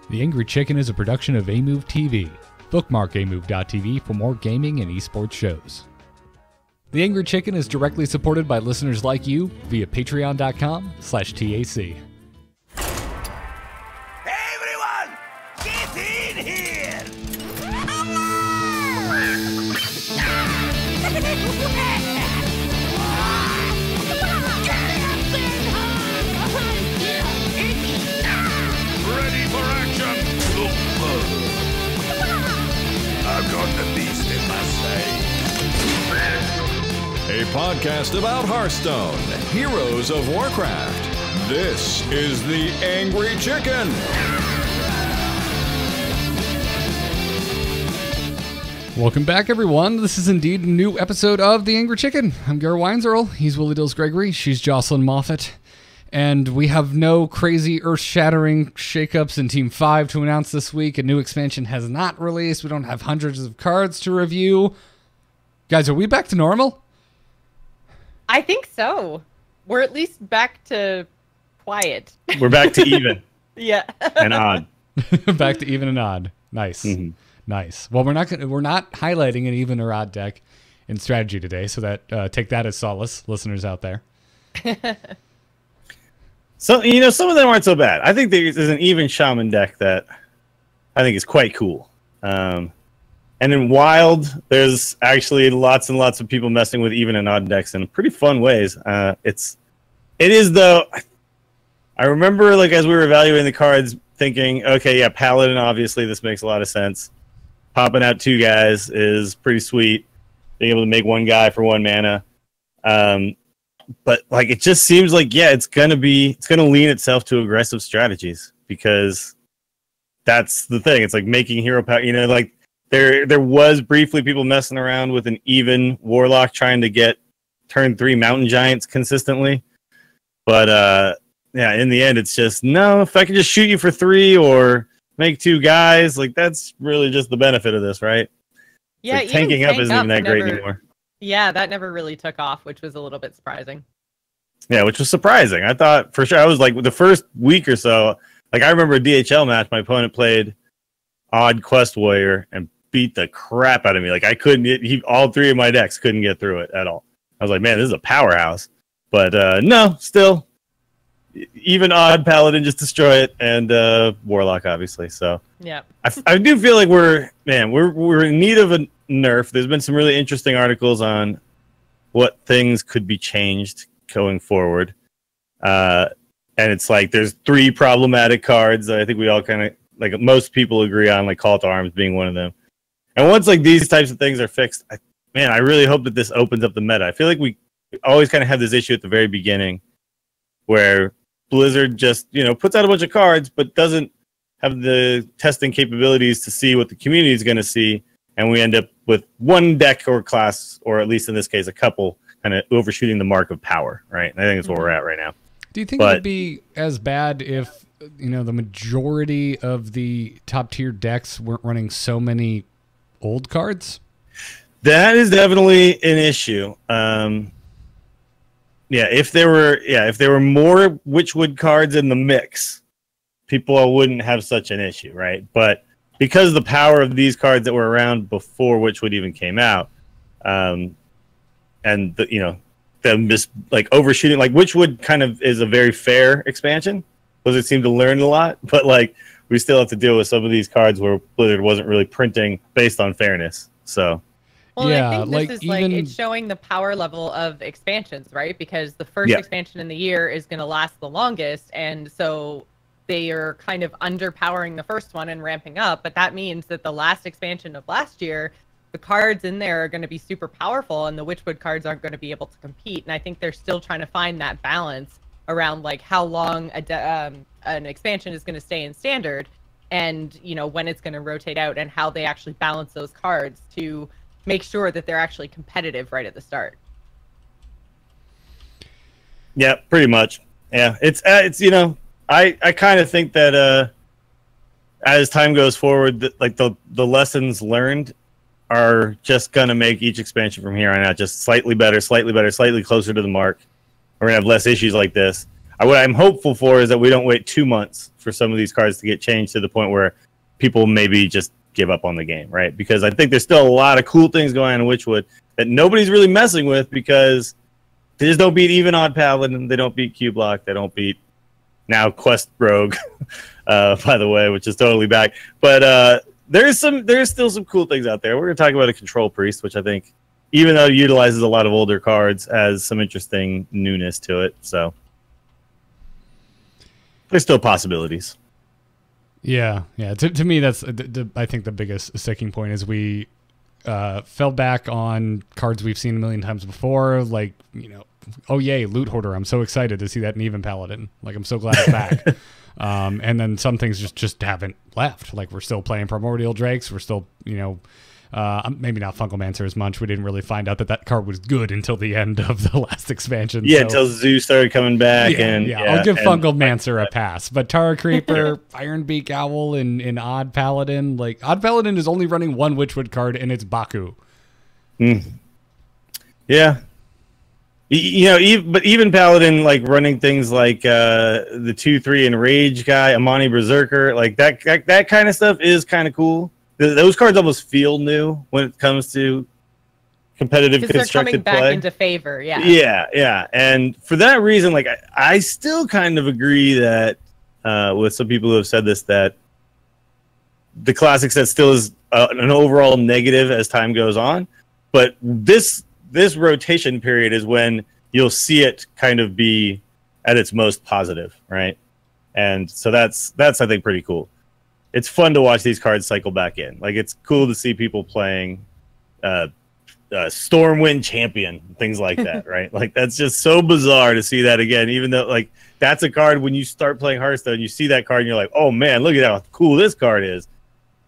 The Angry Chicken is a production of Amove TV. Bookmark amove.tv for more gaming and esports shows. The Angry Chicken is directly supported by listeners like you via patreon.com/TAC. Everyone, get in here! Ready for action! I've got the beast in my sight. A podcast about Hearthstone, Heroes of Warcraft. This is the Angry Chicken. Welcome back, everyone. This is indeed a new episode of The Angry Chicken. I'm Garrett Weinzierl. He's Willie Dills Gregory. She's Jocelyn Moffat. And we have no crazy earth-shattering shakeups in Team 5 to announce this week. A new expansion has not released. We don't have hundreds of cards to review. Guys, are we back to normal? I think so. We're at least back to quiet. We're back to even. Yeah. And odd. Back to even and odd. Nice. Mm-hmm. Nice. Well, we're not highlighting an even or odd deck in strategy today, so that take that as solace, listeners out there. So, some of them aren't so bad. I think there's an even shaman deck that I think is quite cool. And in Wild, there's actually lots and lots of people messing with even and odd decks in pretty fun ways. It is, though, I remember, like, as we were evaluating the cards, thinking, okay, yeah, Paladin, obviously, this makes a lot of sense. Popping out 2 guys is pretty sweet. Being able to make 1 guy for 1 mana. But like it just seems like it's gonna lean itself to aggressive strategies because that's the thing. It's like making hero power. Like there was briefly people messing around with an even warlock trying to get turn 3 mountain giants consistently, but in the end it's just no. If I can just shoot you for 3 or make 2 guys, like that's really just the benefit of this, right? Yeah, like tanking up isn't even that great anymore. Yeah, that never really took off, which was a little bit surprising. Yeah, which was surprising. I thought for sure. I was like the first week or so. Like I remember a DHL match. My opponent played Odd Quest Warrior and beat the crap out of me. Like I couldn't. All 3 of my decks couldn't get through it at all. I was like, man, this is a powerhouse. But no, still, even Odd Paladin just destroy it, and Warlock obviously. So yeah, I do feel like we're in need of a nerf. There's been some really interesting articles on what things could be changed going forward, and it's like there's 3 problematic cards that I think we all kind of like most people agree on, like Call to Arms being one of them. And once like these types of things are fixed, I really hope that this opens up the meta. I feel like we always kind of have this issue at the very beginning where Blizzard just puts out a bunch of cards but doesn't have the testing capabilities to see what the community is going to see. And we end up with 1 deck or class, or at least in this case, a couple, kind of overshooting the mark of power, right? And I think that's where we're at right now. Do you think it would be as bad if, the majority of the top-tier decks weren't running so many old cards? That is definitely an issue. If there were more Witchwood cards in the mix, people wouldn't have such an issue, right? But because of the power of these cards that were around before Witchwood even came out, and them just like overshooting, like Witchwood kind of is a very fair expansion. Blizzard seemed to learn a lot, but like we still have to deal with some of these cards where Blizzard wasn't really printing based on fairness. So well, I think this is it's showing the power level of expansions, right? Because the first expansion in the year is going to last the longest, and so they are kind of underpowering the first one and ramping up, but that means that the last expansion of last year, the cards in there are going to be super powerful and the Witchwood cards aren't going to be able to compete. And I think they're still trying to find that balance around like how long an expansion is going to stay in standard and, when it's going to rotate out and how they actually balance those cards to make sure that they're actually competitive right at the start. Yeah, pretty much. Yeah, it's I kind of think that as time goes forward, the lessons learned are just going to make each expansion from here on out just slightly better, slightly closer to the mark. We're going to have less issues like this. what I'm hopeful for is that we don't wait 2 months for some of these cards to get changed to the point where people maybe just give up on the game, right? Because I think there's still a lot of cool things going on in Witchwood that nobody's really messing with because they just don't beat even odd Paladin, they don't beat Q-Block, they don't beat now Quest Rogue, by the way, which is totally back. But there's still some cool things out there. We're going to talk about a Control Priest, which I think, even though it utilizes a lot of older cards, has some interesting newness to it. So there's still possibilities. Yeah. To me, that's I think the biggest sticking point is we fell back on cards we've seen a million times before, like, oh yay, Loot Hoarder. I'm so excited to see that in Even Paladin. Like, I'm so glad it's back. And then some things just haven't left. Like, we're still playing Primordial Drakes. We're still, maybe not Funkelmancer as much. We didn't really find out that card was good until the end of the last expansion. Yeah, until Zoo started coming back. I'll give Funkelmancer a pass. But Tara Creeper, Ironbeak Owl, and Odd Paladin. Like, Odd Paladin is only running one Witchwood card, and it's Baku. Yeah. But even Paladin, like running things like the 2/3 Enrage guy, Amani Berserker, like that kind of stuff is kind of cool. Those cards almost feel new when it comes to competitive constructed play. They're coming back into favor, yeah. Yeah. And for that reason, like I still kind of agree that with some people who have said this, that the classic set still is an overall negative as time goes on. But this rotation period is when you'll see it kind of be at its most positive, right? And so that's I think pretty cool. It's fun to watch these cards cycle back in. Like, it's cool to see people playing Stormwind Champion, things like that, right? Like, that's just so bizarre to see that again, even though, like, that's a card when you start playing Hearthstone, you see that card and you're like, oh man, look at how cool this card is.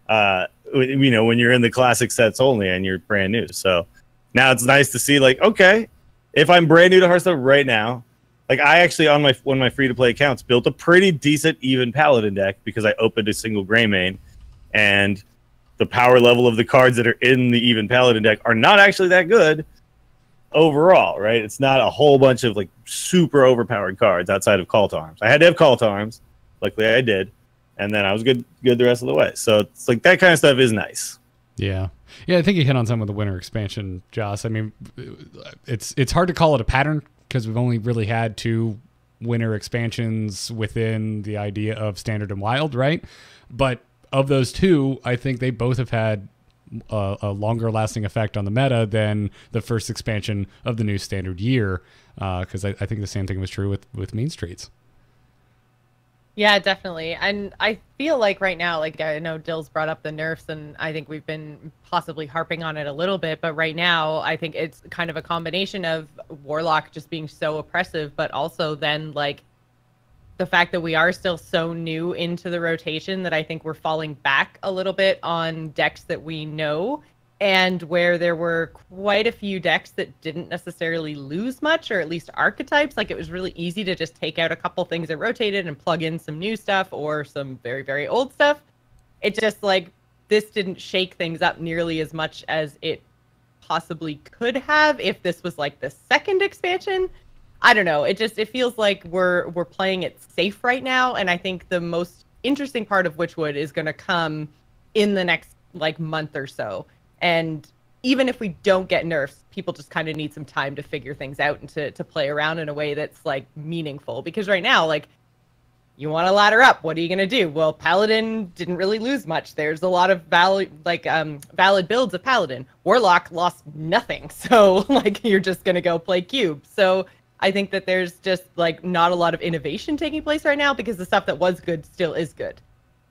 When you're in the classic sets only and you're brand new. So now it's nice to see, like, okay, if I'm brand new to Hearthstone right now, like, I actually, on one of my free-to-play accounts, built a pretty decent Even Paladin deck because I opened a single Greymane, and the power level of the cards that are in the Even Paladin deck are not actually that good overall, right? It's not a whole bunch of, like, super overpowered cards outside of Call to Arms. I had to have Call to Arms. Luckily, I did. And then I was good the rest of the way. So it's like that kind of stuff is nice. Yeah, I think you hit on some of the winter expansion, Joss. I mean, it's hard to call it a pattern because we've only really had 2 winter expansions within the idea of Standard and Wild, right? But of those 2, I think they both have had a longer lasting effect on the meta than the first expansion of the new Standard year, because I think the same thing was true with Mean Streets. Yeah, definitely. And I feel like right now, like, I know Dill's brought up the nerfs, and I think we've been possibly harping on it a little bit, but right now I think it's kind of a combination of Warlock just being so oppressive, but also then, like, the fact that we are still so new into the rotation that I think we're falling back a little bit on decks that we know, and where there were quite a few decks that didn't necessarily lose much, or at least archetypes. Like, it was really easy to just take out a couple things that rotated and plug in some new stuff or some very, very old stuff. It just, like, this didn't shake things up nearly as much as it possibly could have if this was, like, the second expansion. I don't know. It feels like we're playing it safe right now, and I think the most interesting part of Witchwood is going to come in the next, like, month or so. And even if we don't get nerfs, people just kind of need some time to figure things out and to play around in a way that's, like, meaningful. Because right now, like, you want to ladder up. What are you going to do? Well, Paladin didn't really lose much. There's a lot of valid builds of Paladin. Warlock lost nothing. So, like, you're just going to go play Cube. So I think that there's just, like, not a lot of innovation taking place right now because the stuff that was good still is good.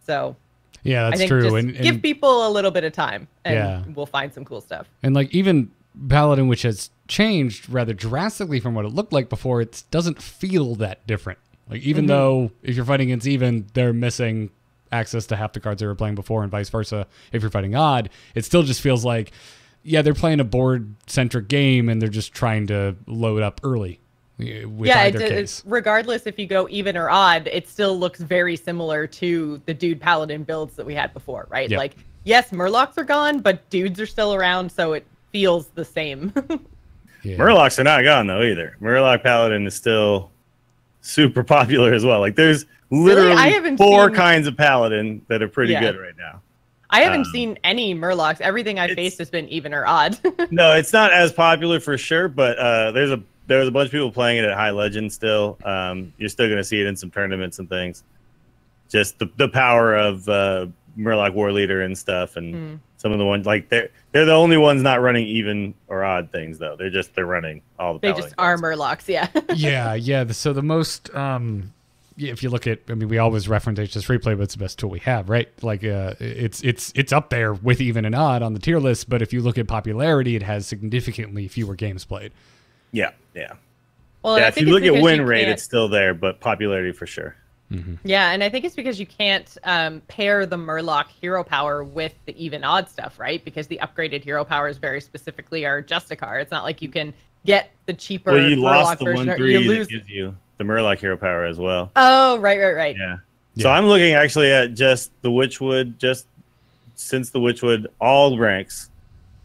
So yeah, that's I think true. Just and give people a little bit of time, and we'll find some cool stuff. And, like, even Paladin, which has changed rather drastically from what it looked like before, it doesn't feel that different. Like, even though if you're fighting against Even, they're missing access to half the cards they were playing before, and vice versa. If you're fighting Odd, it still just feels like, yeah, they're playing a board-centric game, and they're just trying to load up early. Regardless if you go Even or Odd, it still looks very similar to the Dude Paladin builds that we had before, right? Yep. Like, yes, Murlocs are gone, but dudes are still around, so it feels the same. Murlocs are not gone, though, either. Murloc Paladin is still super popular as well. Like there's literally I haven't four seen... kinds of paladin that are pretty good right now. I haven't seen any Murlocs. Everything I've faced has been even or odd. No, it's not as popular for sure, but there's a bunch of people playing it at High Legend still. You're still going to see it in some tournaments and things. Just the power of Murloc War Leader and stuff, and some of the ones like they're the only ones not running even or odd things though. They're running all the. They just are Murlocs, yeah. yeah. So the most. If you look at, I mean, we always reference HS Free Play, but it's the best tool we have, right? Like, it's up there with even and odd on the tier list. But if you look at popularity, it has significantly fewer games played. Yeah. Well, yeah. If you look at win rate, it's still there, but popularity for sure. Yeah, and I think it's because you can't pair the Murloc hero power with the even odd stuff, right? Because the upgraded hero powers very specifically are Justicar. It's not like you can get the cheaper. Well, you lost Murloc the version, 1/3 that gives you the Murloc hero power as well. Oh, right. Yeah. So I'm looking actually at just the Witchwood, just since the Witchwood, all ranks.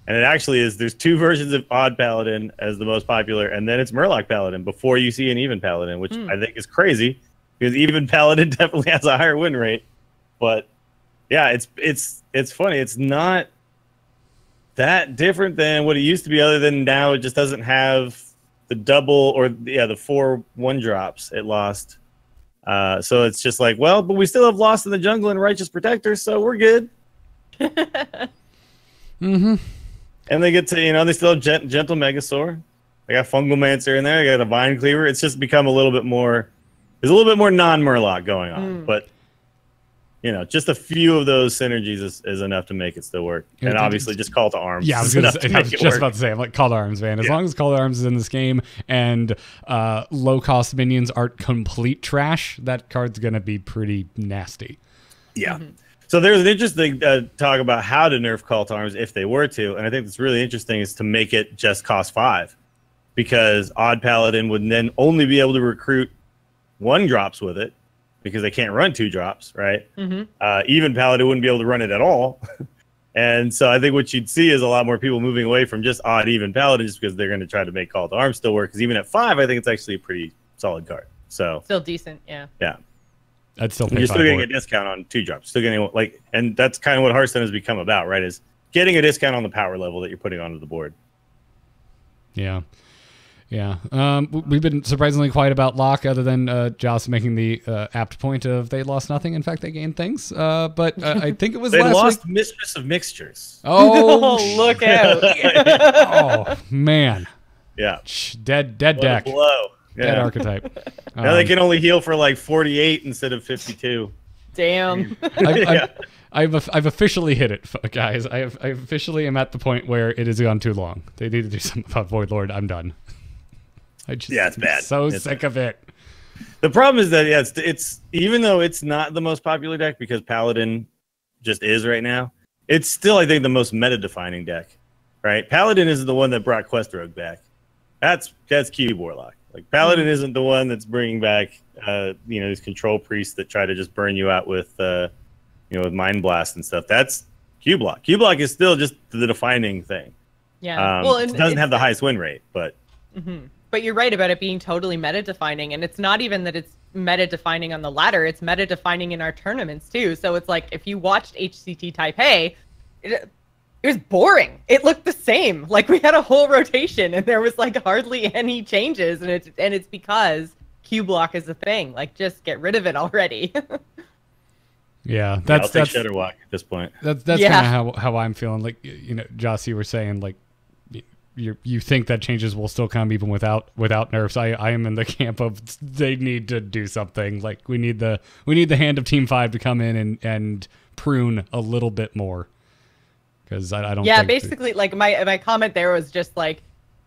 And it actually is, there's two versions of Odd Paladin as the most popular, and then it's Murloc Paladin before you see an Even Paladin, which I think is crazy, because Even Paladin definitely has a higher win rate. But yeah, it's funny. It's not that different than what it used to be, other than now it just doesn't have the double or the 4 1-drops it lost. So it's just like, well, but we still have Lost in the Jungle and Righteous Protector, so we're good. And they get to, they still have Gentle Megasaur. They got Fungal Mancer in there. They got a Vine Cleaver. It's just become a little bit more. There's a little bit more non-Murloc going on, but just a few of those synergies is enough to make it still work. And obviously, just Call to Arms. Yeah, I was just about to say, I'm like, Call to Arms, man. As long as Call to Arms is in this game and low-cost minions aren't complete trash, that card's going to be pretty nasty. Yeah. So there's an interesting talk about how to nerf Call to Arms if they were to, and I think that's really interesting is to make it just cost 5, because Odd Paladin would then only be able to recruit 1-drops with it, because they can't run 2-drops, right? Even Paladin wouldn't be able to run it at all. And so I think what you'd see is a lot more people moving away from just odd Even Paladin, just because they're going to try to make Call to Arms still work, because even at 5, I think it's actually a pretty solid card. So still decent, yeah. I'd still pay You're still getting for a discount on 2-drops. Still getting and that's kind of what Hearthstone has become about, right? Is getting a discount on the power level that you're putting onto the board. Yeah. We've been surprisingly quiet about Locke, other than Joss making the apt point of they lost nothing. In fact, they gained things. But I think it was they last lost week. Mistress of Mixtures. Oh, look out! Oh man. Yeah. Dead deck. Blow. Dead archetype. Now they can only heal for like 48 instead of 52. Damn. I've officially hit it, guys. I officially am at the point where it has gone too long. They need to do something about Void Lord. I'm done. It's bad. It's sick of it. The problem is that it's even though it's not the most popular deck, because Paladin just is right now, it's still, I think, the most meta-defining deck. Right? Paladin isn't the one that brought Quest Rogue back. That's Cube Warlock. Like Paladin isn't the one that's bringing back these control priests that try to just burn you out with with Mind Blast and stuff. That's Q-Block. Q-Block is still just the defining thing. Yeah. It doesn't have the highest win rate, but but you're right about it being totally meta-defining, and it's not even that it's meta-defining on the ladder, it's meta-defining in our tournaments too. So it's like, if you watched HCT Taipei, it was boring. It looked the same. Like, we had a whole rotation and there was like hardly any changes, and it's because Q-Block is a thing. Like, just get rid of it already. Yeah, that's Shutterwalk at this point. That's kind of how I'm feeling. Like, Joss, you were saying, like, you think that changes will still come even without nerfs. I am in the camp of they need to do something. Like, we need the hand of Team 5 to come in and prune a little bit more. Because I don't. Yeah, basically, like my comment there was just like,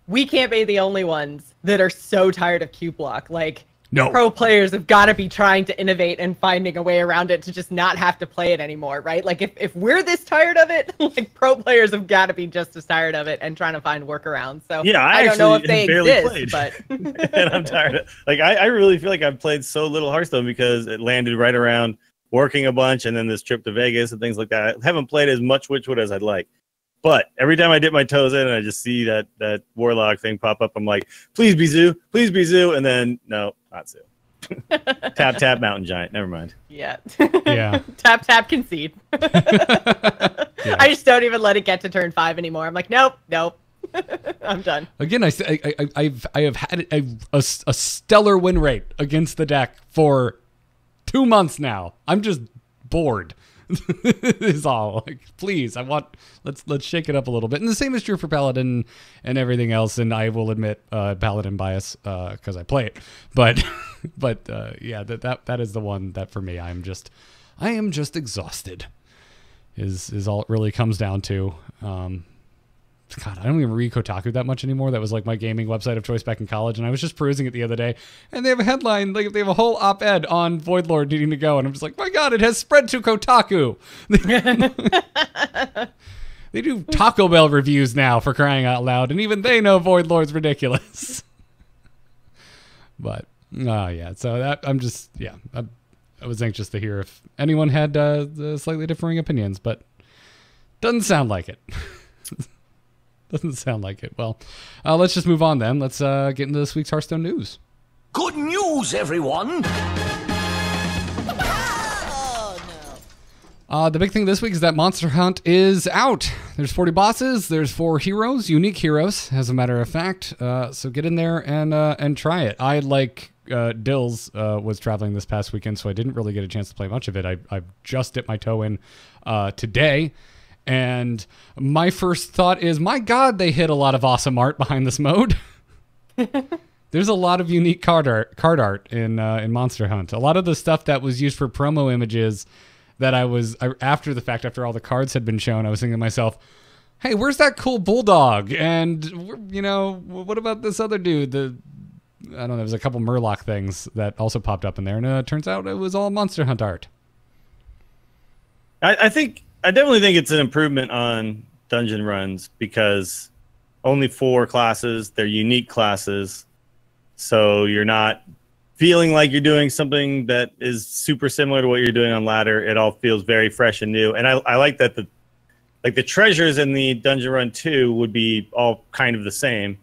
we can't be the only ones that are so tired of Q-Block. Like, no. Pro players have got to be trying to innovate and finding a way around it to just not have to play it anymore, right? Like, if we're this tired of it, like, pro players have got to be just as tired of it and trying to find workarounds. So yeah, I don't know if they exist, played. but and I'm tired of, like, I really feel like I've played so little Hearthstone because it landed right around working a bunch and then this trip to Vegas and things like that. I haven't played as much Witchwood as I'd like. But every time I dip my toes in and I just see that Warlock thing pop up, I'm like, please be Zoo, and then no, not Zoo. Tap, tap, mountain giant. Never mind. Yeah. Yeah. Tap, tap, concede. Yeah. I just don't even let it get to turn 5 anymore. I'm like, nope. I'm done. Again, I have had a stellar win rate against the deck for 2 months now. I'm just bored. Is all. Like, please, let's shake it up a little bit. And the same is true for Paladin and everything else. And I will admit Paladin bias because I play it. But yeah, that is the one that for me I am just exhausted. Is all it really comes down to. God, I don't even read Kotaku that much anymore. That was like my gaming website of choice back in college, and I was just perusing it the other day, and they have a headline, like they have a whole op-ed on Voidlord needing to go, and I'm just like, my God, it has spread to Kotaku. They do Taco Bell reviews now, for crying out loud, and even they know Voidlord's ridiculous. But, yeah, so that, I was anxious to hear if anyone had slightly differing opinions, but doesn't sound like it. Doesn't sound like it. Well, let's just move on then. Let's get into this week's Hearthstone news. Good news, everyone! The big thing this week is that Monster Hunt is out. There's 40 bosses. There's 4 heroes, unique heroes, as a matter of fact. So get in there and try it. I, like Dills, was traveling this past weekend, so I didn't really get a chance to play much of it. I've just dipped my toe in today. And my first thought is, my God, they hit a lot of awesome art behind this mode. There's a lot of unique card art in Monster Hunt. A lot of the stuff that was used for promo images that after the fact, after all the cards had been shown, I was thinking to myself, hey, where's that cool bulldog? And, what about this other dude? I don't know, there was a couple Murloc things that also popped up in there. And it turns out it was all Monster Hunt art. I definitely think it's an improvement on dungeon runs because only 4 classes, they're unique classes. So you're not feeling like you're doing something that is super similar to what you're doing on ladder. It all feels very fresh and new. And I like that the treasures in the Dungeon Run 2 would be all kind of the same.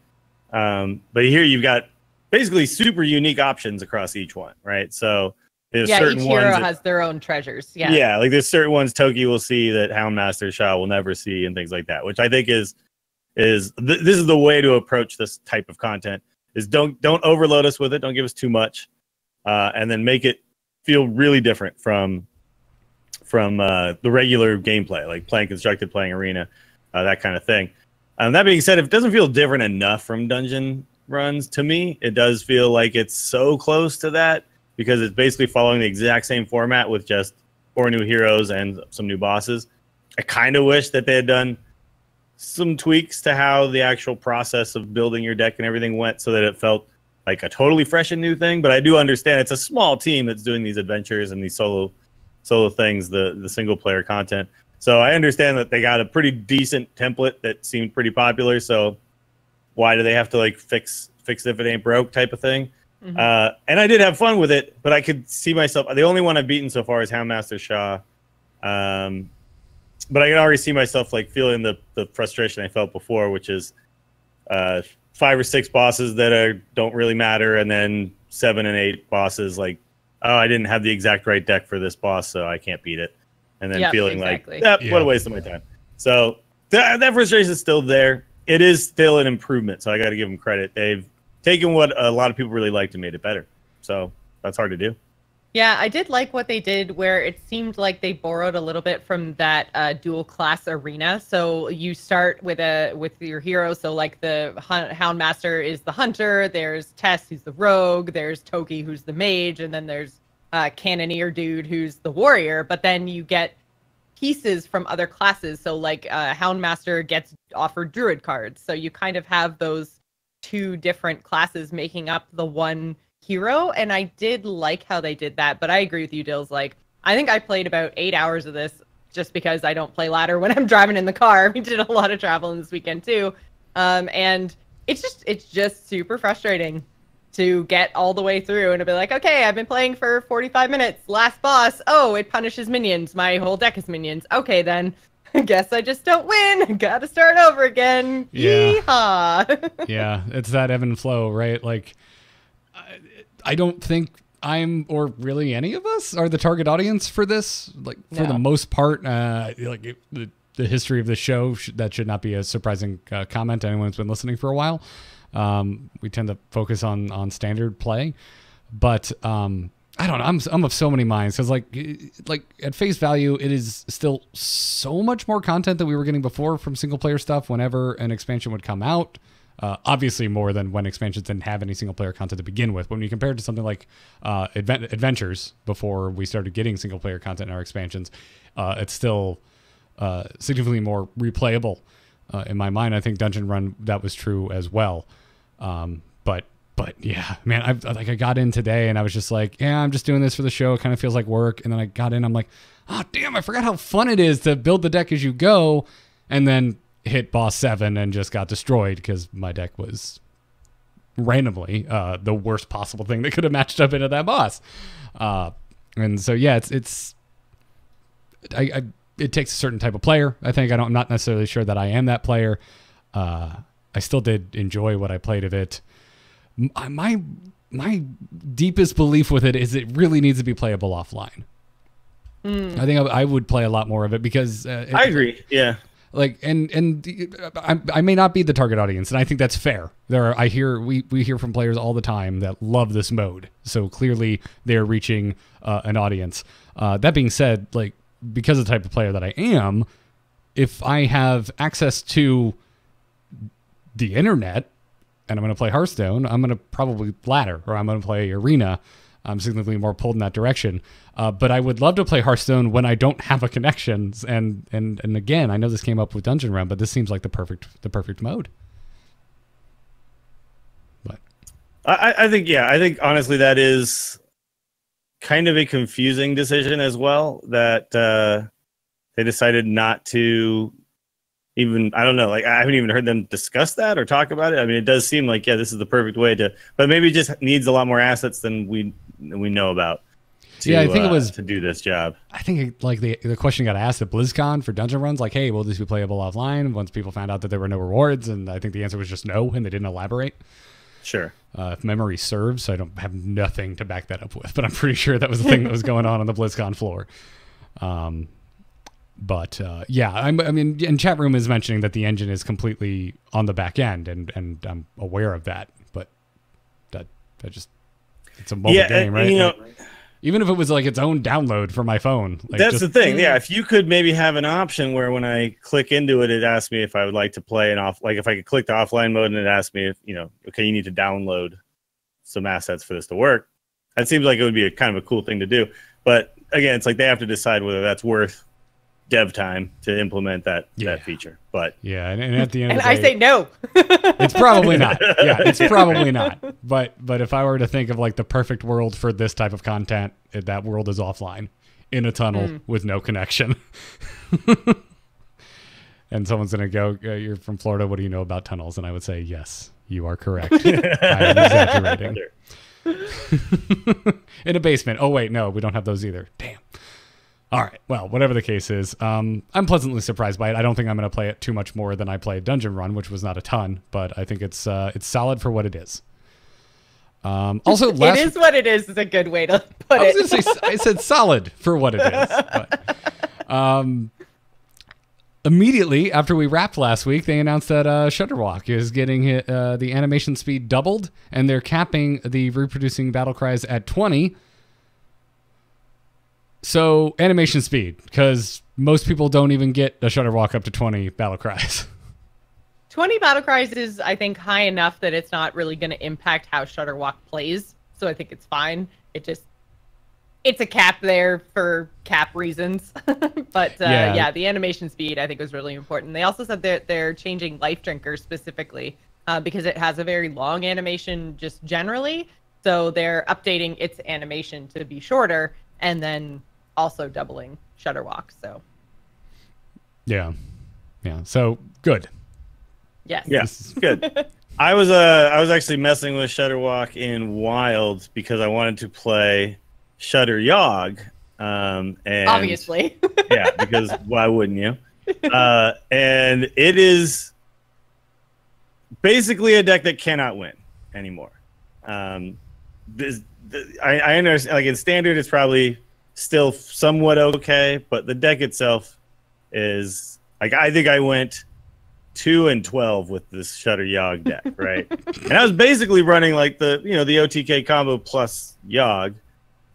But here you've got basically super unique options across each one, right? So there's certain each ones hero has their own treasures. Yeah, like there's certain ones Toki will see that Houndmaster Shah will never see and things like that, which I think this is the way to approach this type of content. Is don't overload us with it, don't give us too much, and then make it feel really different from the regular gameplay, like playing Constructed, playing Arena, that kind of thing. That being said, if it doesn't feel different enough from dungeon runs, to me, it does feel like it's so close to that because it's basically following the exact same format with just 4 new heroes and some new bosses. I kind of wish that they had done some tweaks to how the actual process of building your deck and everything went so that it felt like a totally fresh and new thing. But I do understand it's a small team that's doing these adventures and these solo things, the single player content. So I understand that they got a pretty decent template that seemed pretty popular. So why do they have to like fix if it ain't broke type of thing? Mm-hmm. And I did have fun with it, but I could see myself. The only one I've beaten so far is Houndmaster Shah. But I can already see myself like feeling the frustration I felt before, which is 5 or 6 bosses that don't really matter, and then 7 and 8 bosses like, oh, I didn't have the exact right deck for this boss, so I can't beat it. And then feeling like, what a waste of my time. So that frustration is still there. It is still an improvement, so I got to give them credit. They've taken what a lot of people really liked and made it better. So that's hard to do. Yeah, I did like what they did where it seemed like they borrowed a little bit from that dual class arena. So you start with your hero. So like the Houndmaster is the hunter, there's Tess who's the rogue, there's Toki who's the mage, and then there's Cannoneer dude who's the warrior. But then you get pieces from other classes. So like Houndmaster gets offered druid cards. So you kind of have those 2 different classes making up the one hero, and I did like how they did that. But I agree with you, Dills. Like, I think I played about 8 hours of this just because I don't play ladder when I'm driving in the car. We did a lot of traveling this weekend too, and it's just super frustrating to get all the way through and to be like, okay, I've been playing for 45 minutes. Last boss, oh, it punishes minions. My whole deck is minions. Okay, then. I guess I just don't win. Gotta start over again. Yeah. Yeehaw. Yeah, it's that ebb and flow, right? Like, I don't think I'm, or really any of us, are the target audience for this. Like, for the most part, the history of the show, that should not be a surprising comment to anyone who's been listening for a while. We tend to focus on standard play, but I don't know. I'm of so many minds because like at face value, it is still so much more content than we were getting before from single player stuff. Whenever an expansion would come out, obviously more than when expansions didn't have any single player content to begin with. When you compare it to something like Adventures before we started getting single player content in our expansions, it's still significantly more replayable in my mind. I think Dungeon Run, that was true as well. But yeah, man, I got in today and I was just like, yeah, I'm just doing this for the show. It kind of feels like work. And then I got in, I'm like, oh damn, I forgot how fun it is to build the deck as you go, and then hit boss 7 and just got destroyed because my deck was randomly the worst possible thing that could have matched up into that boss. And so yeah, it takes a certain type of player. I think I'm not necessarily sure that I am that player. I still did enjoy what I played of it. My deepest belief with it is it really needs to be playable offline. I think I would play a lot more of it because I agree. Yeah. Like, and I may not be the target audience, and I think that's fair. We hear from players all the time that love this mode, so clearly they're reaching an audience. That being said, like, because of the type of player that I am, if I have access to the internet and I'm going to play Hearthstone, I'm going to probably ladder, or I'm going to play Arena. I'm significantly more pulled in that direction. But I would love to play Hearthstone when I don't have a connection. And again, I know this came up with Dungeon Run, but this seems like the perfect mode. But I think honestly that is kind of a confusing decision as well, that they decided not to even, I don't know, like I haven't even heard them discuss that or talk about it. I mean, it does seem like, yeah, this is the perfect way to, but maybe it just needs a lot more assets than we know about. I think it was to do this job. I think like the question got asked at BlizzCon for Dungeon Runs, like, hey, will this be playable offline? Once people found out that there were no rewards, and I think the answer was just no, and they didn't elaborate. Sure. If memory serves, I don't have nothing to back that up with, but I'm pretty sure that was the thing that was going on the BlizzCon floor. But yeah, I mean, and chat room is mentioning that the engine is completely on the back end, and I'm aware of that. But that just, it's a mobile game, right? You know, even if it was like its own download for my phone. Like, that's the thing. Yeah, if you could maybe have an option where when I click into it, it asks me if I would like to play like if I could click the offline mode and it asks me if, okay, you need to download some assets for this to work. That seems like it would be a kind of a cool thing to do. But again, it's like they have to decide whether that's worth dev time to implement that feature. But yeah, and at the end of the day, I say no. It's probably not. Yeah, it's probably not. But if I were to think of like the perfect world for this type of content, that world is offline in a tunnel with no connection. And someone's gonna go, you're from Florida, what do you know about tunnels? And I would say, yes, you are correct. I am exaggerating. In a basement. Oh wait, no, we don't have those either. Damn. All right. Well, whatever the case is, I'm pleasantly surprised by it. I don't think I'm going to play it too much more than I played Dungeon Run, which was not a ton, but I think it's solid for what it is. Also, it is what it is a good way to put it. I said solid for what it is. But, immediately after we wrapped last week, they announced that Shutterwalk is getting the animation speed doubled, and they're capping the reproducing battle cries at 20. So, animation speed, because most people don't even get a Shutterwalk up to 20 battle cries. 20 battle cries is, I think, high enough that it's not really going to impact how Shutterwalk plays. So I think it's fine. It's a cap there for cap reasons. But yeah, the animation speed, I think, was really important. They also said that they're changing Life Drinker specifically because it has a very long animation just generally. So they're updating its animation to be shorter, and then also doubling Shutterwalk. So yeah, so good. Yes, good. I was actually messing with Shutterwalk in Wild because I wanted to play Shutter Yogg, and obviously yeah, because why wouldn't you? And it is basically a deck that cannot win anymore. I understand. Like in standard, it's probably still somewhat okay, but the deck itself is like I think I went 2 and 12 with this Shutter Yogg deck, right? And I was basically running like the OTK combo plus Yogg,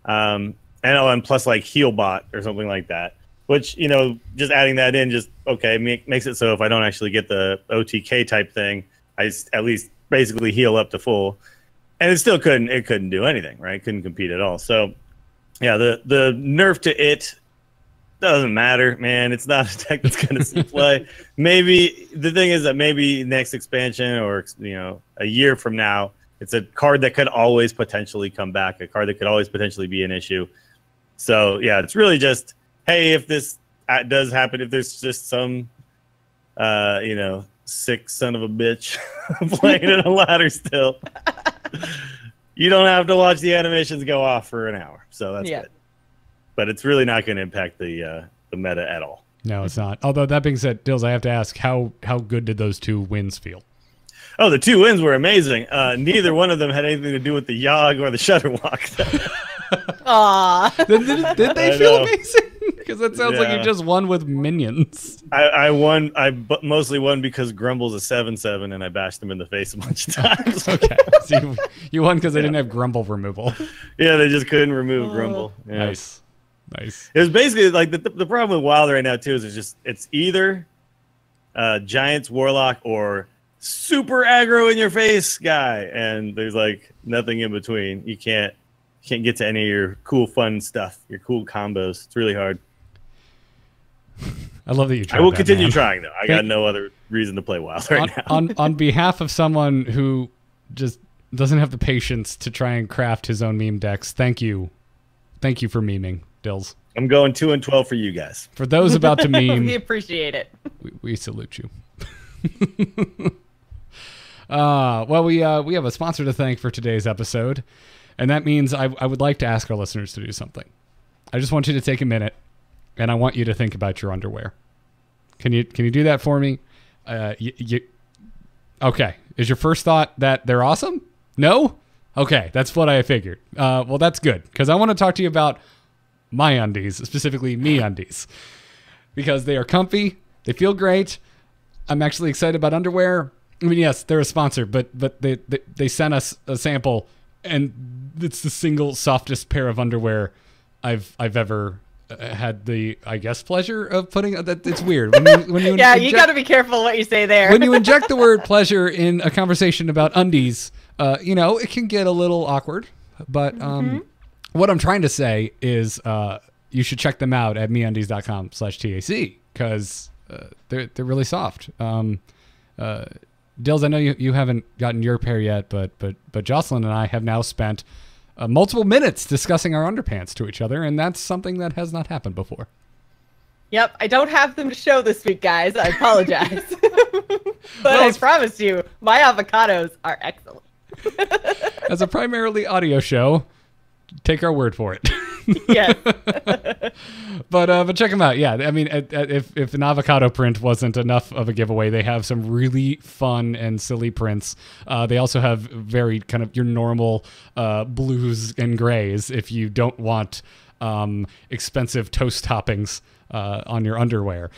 and plus like Healbot or something like that. Which just adding that in makes it so if I don't actually get the OTK type thing, I at least basically heal up to full, and it still couldn't do anything, right? Couldn't compete at all. So yeah, the nerf to it doesn't matter, man. It's not a deck that's going to see play. Maybe the thing is that maybe next expansion or a year from now, it's a card that could always potentially come back, a card that could always potentially be an issue. So yeah, it's really just, hey, if this does happen, if there's just some sick son of a bitch playing in a ladder still, you don't have to watch the animations go off for an hour. So that's good. But it's really not going to impact the meta at all. No, it's not. Although that being said, Dills, I have to ask, how good did those 2 wins feel? Oh, the 2 wins were amazing. Neither one of them had anything to do with the Yogg or the Shutterwalk. Aww. Did they feel amazing? Because it sounds like you just won with minions. I won. I mostly won because Grumble's a 7/7, and I bashed him in the face a bunch of times. Okay, so you won because they didn't have Grumble removal. Yeah, they just couldn't remove Grumble. Yeah. Nice. It was basically like the problem with Wild right now too is it's either Giants Warlock or super aggro in your face guy, and there's like nothing in between. You can't get to any of your cool fun stuff, your cool combos. It's really hard. I love that you tried. I will that, continue man. trying though. I got no other reason to play Wild right now. On behalf of someone who just doesn't have the patience to try and craft his own meme decks, thank you for memeing, Dills. I'm going 2 and 12 for you guys. For those about to meme, we appreciate it. We salute you. Well, we have a sponsor to thank for today's episode, and that means I would like to ask our listeners to do something. I just want you to take a minute, and I want you to think about your underwear. Can you do that for me? Okay. Is your first thought that they're awesome? No? Okay, that's what I figured. Well, that's good, because I want to talk to you about my undies, specifically me undies, because they are comfy, they feel great. I'm actually excited about underwear. I mean, yes, they're a sponsor, but they sent us a sample, and it's the single softest pair of underwear I've ever had the, I guess, pleasure of putting. That it's weird when you yeah, you got to be careful what you say there. When you inject the word pleasure in a conversation about undies, it can get a little awkward. But what I'm trying to say is you should check them out at meundies.com/TAC because they're really soft. Dills, I know you haven't gotten your pair yet, but Jocelyn and I have now spent multiple minutes discussing our underpants to each other, and that's something that has not happened before. Yep, I don't have them to show this week, guys. I apologize. But I promise you, my avocados are excellent. As a primarily audio show, take our word for it. Yes. But check them out. Yeah, I mean, if an avocado print wasn't enough of a giveaway, they have some really fun and silly prints. They also have very kind of your normal blues and grays if you don't want expensive toast toppings on your underwear.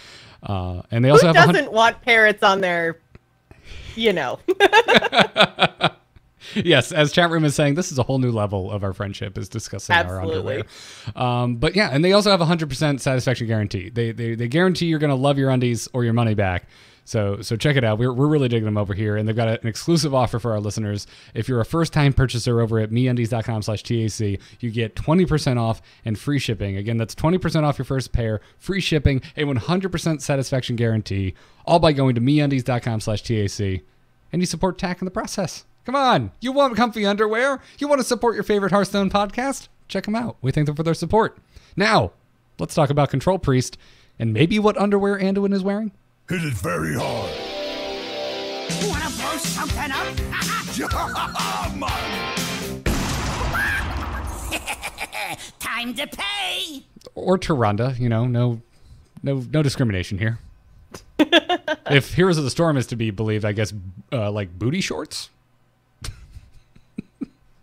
And they also Who doesn't want parrots on their, Yes, as chat room is saying, this is a whole new level of our friendship is discussing our underwear. But yeah, and they also have a 100% satisfaction guarantee. They guarantee you're going to love your undies or your money back. So check it out. We're really digging them over here, and they've got an exclusive offer for our listeners. If you're a first-time purchaser over at meundies.com/TAC, you get 20% off and free shipping. Again, that's 20% off your first pair, free shipping, a 100% satisfaction guarantee, all by going to meundies.com/TAC, and you support TAC in the process. Come on, you want comfy underwear? You want to support your favorite Hearthstone podcast? Check them out. We thank them for their support. Now, let's talk about Control Priest and maybe what underwear Anduin is wearing. Hit it very hard. Wanna blow something up? Time to pay. Or Tyrande, no discrimination here. If Heroes of the Storm is to be believed, I guess like booty shorts.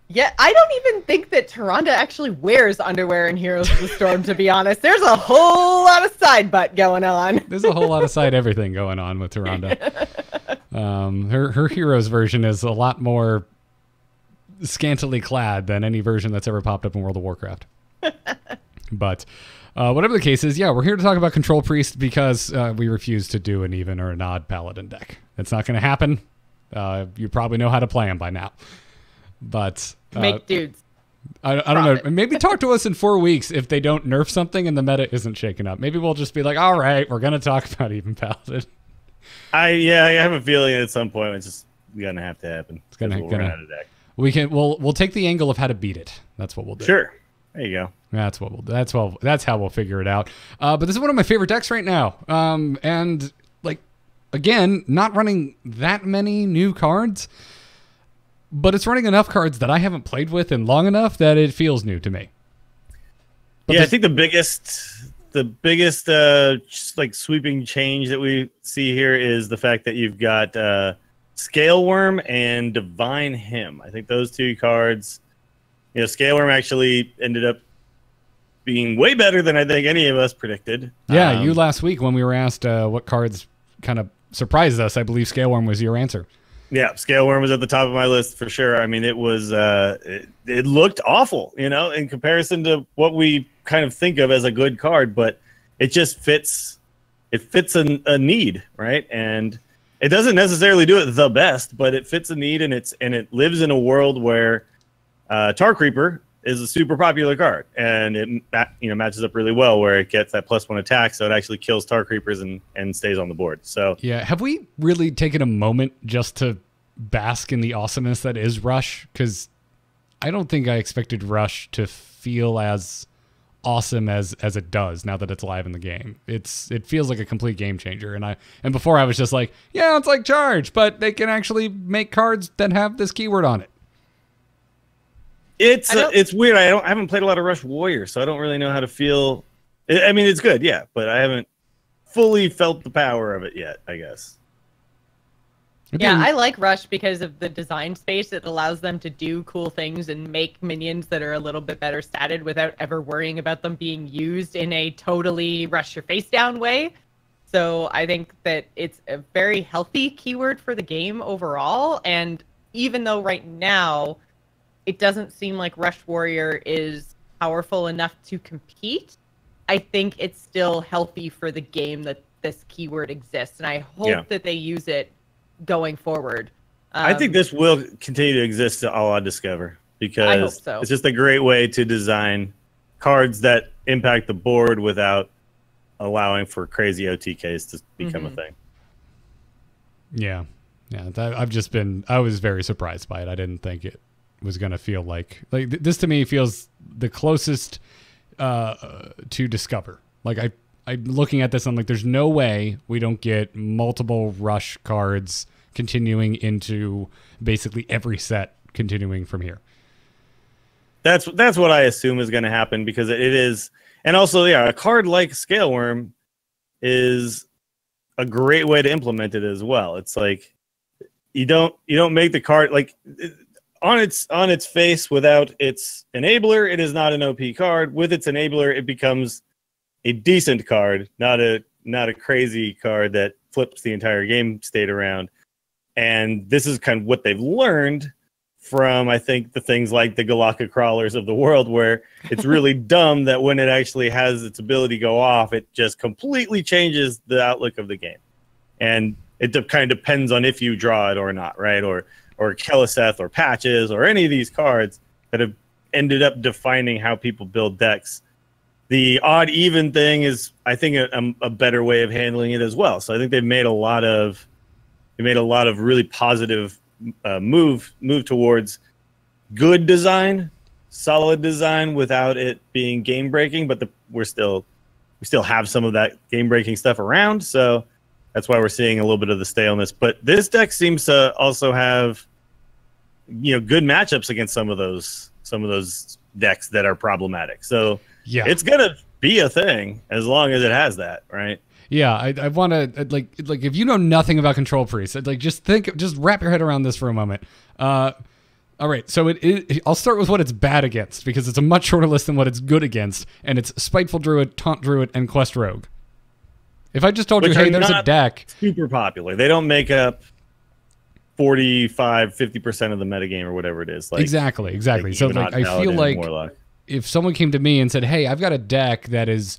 Yeah, I don't even think that Tyrande actually wears underwear in Heroes of the Storm, to be honest. There's a whole lot of side butt going on. There's a whole lot of side everything going on with Tyrande. Her Heroes version is a lot more scantily clad than any version that's ever popped up in World of Warcraft. But whatever the case is, yeah, we're here to talk about Control Priest because we refuse to do an even or an odd Paladin deck. It's not going to happen. You probably know how to play them by now. But make dudes. I don't know. Maybe talk to us in 4 weeks if they don't nerf something and the meta isn't shaken up. Maybe we'll just be like, all right, we're going to talk about even Paladin. I have a feeling at some point it's just gonna have to happen. It's gonna run out of deck. We'll take the angle of how to beat it. That's what we'll do. Sure. There you go. That's what we'll do. That's how we'll figure it out. But this is one of my favorite decks right now. And like again, not running that many new cards. But it's running enough cards that I haven't played with in long enough that it feels new to me. But I think the biggest just like sweeping change that we see here is the fact that you've got Scale Worm and Divine Hymn. I think those two cards, Scale Worm actually ended up being way better than I think any of us predicted. Yeah, you last week when we were asked what cards kind of surprised us, I believe Scale Worm was your answer. Yeah, Scale Worm was at the top of my list for sure. I mean, it was it looked awful, in comparison to what we kind of think of as a good card, but it just fits. It fits a need, right? And it doesn't necessarily do it the best, but it fits a need, and it lives in a world where Tar Creeper is a super popular card, and it matches up really well where it gets that +1 attack, so it actually kills Tar Creepers and stays on the board. So yeah, have we really taken a moment just to bask in the awesomeness that is Rush? Because I don't think I expected Rush to feel as awesome as it does now that it's live in the game. It feels like a complete game changer, and before I was just like, yeah, it's like Charge, but they can actually make cards that have this keyword on it. It's weird. I haven't played a lot of Rush Warrior, so I don't really know how to feel. I mean, it's good, yeah, but I haven't fully felt the power of it yet, I guess. Yeah, I like Rush because of the design space. It allows them to do cool things and make minions that are a little bit better statted without ever worrying about them being used in a totally rush your face down way. So I think that it's a very healthy keyword for the game overall. And even though right now it doesn't seem like Rush Warrior is powerful enough to compete, I think it's still healthy for the game that this keyword exists. And I hope that they use it going forward. I think this will continue to exist to a la Discover, because I hope so. It's just a great way to design cards that impact the board without allowing for crazy OTKs to become a thing. Yeah. I was very surprised by it. I didn't think it was going to feel like this to me feels the closest to Discover. Like I'm looking at this, I'm like, there's no way we don't get multiple Rush cards continuing into basically every set continuing from here. That's what I assume is going to happen, because it is. And also, yeah, a card like Scale Worm is a great way to implement it as well. It's like you don't make the card like on its face without its enabler, it is not an OP card. With its enabler, it becomes a decent card, not a crazy card that flips the entire game state around. And this is kind of what they've learned from, I think, the things like the Galaka Crawlers of the world, where it's really dumb that when it actually has its ability go off, it just completely changes the outlook of the game. And it kind of depends on if you draw it or not, right? Or Keleseth or Patches or any of these cards that have ended up defining how people build decks. The odd even thing is, I think, a better way of handling it as well. So I think they've made a lot of really positive move towards good design, solid design without it being game breaking. But we still have some of that game breaking stuff around. So that's why we're seeing a little bit of the staleness. But this deck seems to also have good matchups against some of those decks that are problematic. So yeah, it's gonna be a thing as long as it has that, right? Yeah, I want to like if you know nothing about Control Priest, just wrap your head around this for a moment. All right, so I'll start with what it's bad against, because it's a much shorter list than what it's good against, and it's Spiteful Druid, Taunt Druid, and Quest Rogue. If I just told you, hey, there's a deck... super popular. They don't make up 45-50% of the metagame or whatever it is. Like, exactly. So like, I feel like if someone came to me and said, hey, I've got a deck that is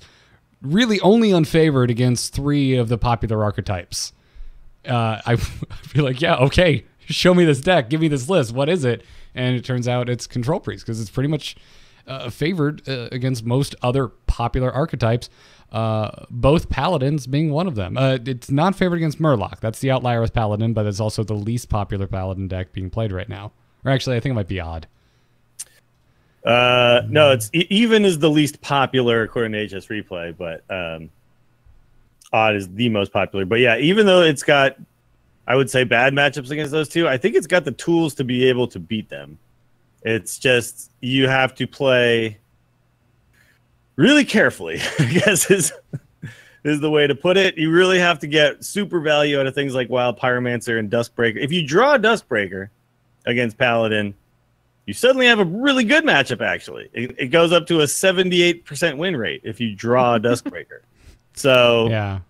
really only unfavored against 3 of the popular archetypes, I feel like, yeah, okay, show me this deck, give me this list, what is it? And it turns out it's Control Priest, because it's pretty much favored against most other popular archetypes, both Paladins being one of them. It's not favored against Murloc. That's the outlier with Paladin, but it's also the least popular Paladin deck being played right now. Or actually, I think it might be Odd. No, it's even is the least popular according to HS Replay, but Odd is the most popular. But yeah, even though it's got, I would say, bad matchups against those two, I think it's got the tools to be able to beat them. It's just you have to play really carefully, I guess is the way to put it. You really have to get super value out of things like Wild Pyromancer and Duskbreaker. If you draw a Duskbreaker against Paladin, you suddenly have a really good matchup, actually. It goes up to a 78% win rate if you draw a Duskbreaker. So yeah,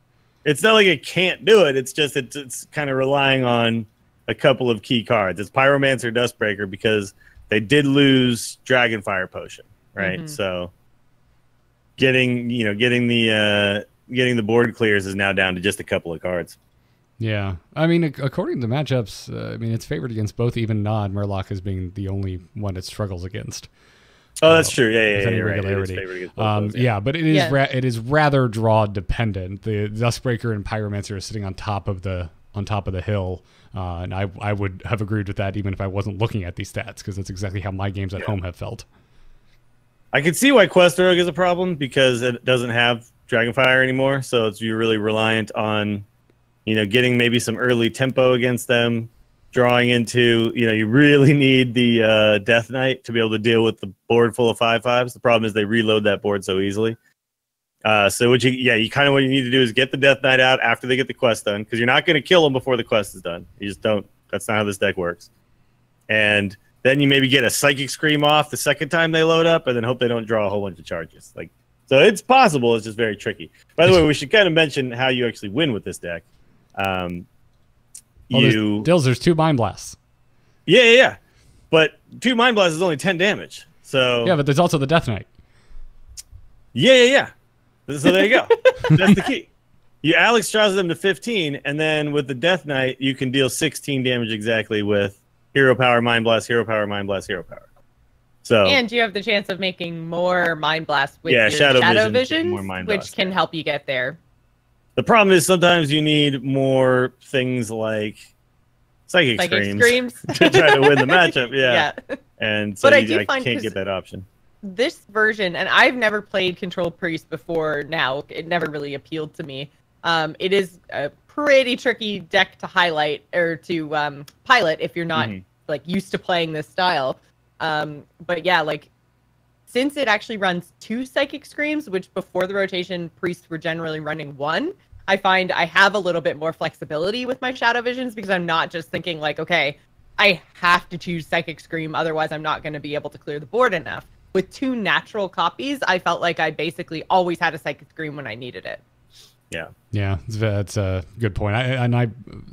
it's not like it can't do it. It's just it's kind of relying on a couple of key cards. It's Pyromancer, Duskbreaker, because they did lose Dragonfire Potion, right? Mm-hmm. So getting the board clears is now down to just a couple of cards. Yeah, I mean, according to the matchups, I mean, it's favored against both, even Nod, Murloc as being the only one it struggles against. Oh, that's true. Yeah, any regularity. Right. Yeah, but it is rather draw dependent. The Duskbreaker and Pyromancer are sitting on top of the hill, and I would have agreed with that even if I wasn't looking at these stats, because that's exactly how my games at home have felt. I can see why Quest Rogue is a problem, because it doesn't have Dragonfire anymore, so you're really reliant on getting maybe some early tempo against them, drawing into, you really need the Death Knight to be able to deal with the board full of 5/5s. The problem is they reload that board so easily. So you kind of what you need to do is get the Death Knight out after they get the quest done, because you're not going to kill them before the quest is done. You just don't. That's not how this deck works. And then you maybe get a Psychic Scream off the second time they load up, and then hope they don't draw a whole bunch of charges. So it's possible. It's just very tricky. By the way, we should kind of mention how you actually win with this deck. There's 2 Mind Blasts. Yeah. But 2 Mind Blasts is only 10 damage. So yeah, but there's also the Death Knight. Yeah. So there you go. That's the key. You Alex draws them to 15, and then with the Death Knight, you can deal 16 damage exactly with Hero Power, Mind Blast, Hero Power, Mind Blast, Hero Power. So and you have the chance of making more Mind Blasts with your Shadow Vision, which can help you get there. The problem is sometimes you need more things like Psychic Screams to try to win the matchup. Yeah. And so I can't get that option. This version, and I've never played Control Priest before now. It never really appealed to me. It is a pretty tricky deck to highlight or to pilot if you're not used to playing this style. But yeah, since it actually runs 2 Psychic Screams, which before the rotation priests were generally running 1, I find I have a little bit more flexibility with my Shadow Visions, because I'm not just thinking okay, I have to choose Psychic Scream, otherwise I'm not going to be able to clear the board enough. With 2 natural copies, I felt like I basically always had a Psychic Scream when I needed it. Yeah, that's a good point. I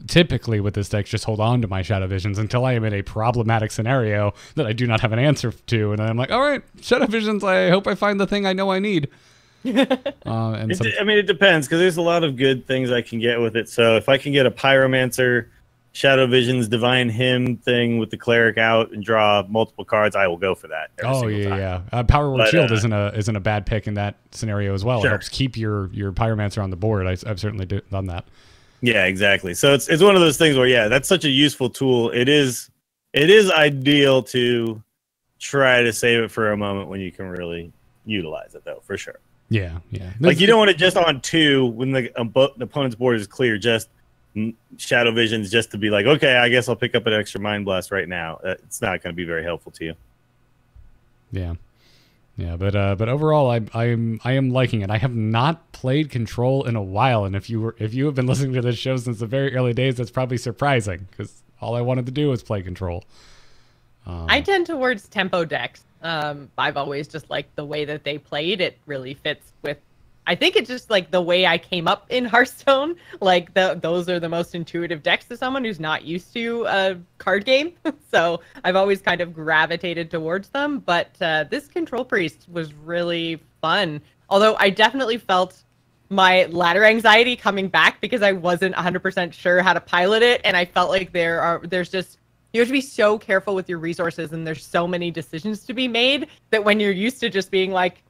typically with this deck just hold on to my Shadow Visions until I am in a problematic scenario that I do not have an answer to, and then I'm like, all right, Shadow Visions, I hope I find the thing I know I need. It depends, because there's a lot of good things I can get with it. So if I can get a Pyromancer, Shadow Visions, Divine Hymn thing with the Cleric out and draw multiple cards, I will go for that. Power Word Shield isn't a bad pick in that scenario as well. Sure. It helps keep your Pyromancer on the board. I've certainly done that. Yeah, exactly. So it's one of those things where that's such a useful tool. It is ideal to try to save it for a moment when you can really utilize it, though, for sure. Yeah. You don't want to just on 2 when the opponent's board is clear, just Shadow Visions just to be like, okay, I guess I'll pick up an extra Mind Blast right now. It's not going to be very helpful to you. Yeah, but overall, I am liking it. I have not played Control in a while, and if you have been listening to this show since the very early days, that's probably surprising, because all I wanted to do was play Control. I tend towards tempo decks. I've always just liked the way that they played. It really fits with, I think it's just like the way I came up in Hearthstone. Like those are the most intuitive decks to someone who's not used to a card game. So I've always kind of gravitated towards them. But this Control Priest was really fun. Although I definitely felt my ladder anxiety coming back because I wasn't 100% sure how to pilot it. And I felt like there's just, you have to be so careful with your resources, and there's so many decisions to be made that when you're used to just being like,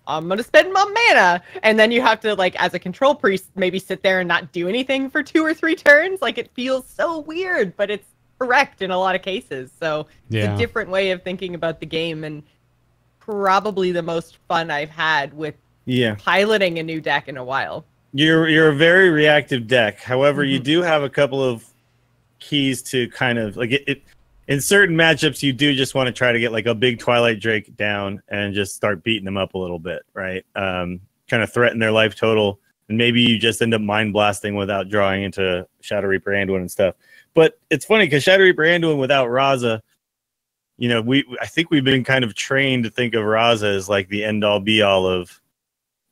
I'm going to spend my mana, and then you have to, like, as a Control Priest, maybe sit there and not do anything for 2 or 3 turns. Like, it feels so weird, but it's correct in a lot of cases. So it's a different way of thinking about the game, and probably the most fun I've had with piloting a new deck in a while. You're a very reactive deck. However, you do have a couple of keys to kind of, like, it in certain matchups, you do just want to try to get like a big Twilight Drake down and just start beating them up a little bit, right? Kind of threaten their life total, and maybe you just end up mind blasting without drawing into Shadow Reaper Anduin and stuff. But it's funny because Shadow Reaper Anduin without Raza, you know, I think we've been kind of trained to think of Raza as like the end all be all of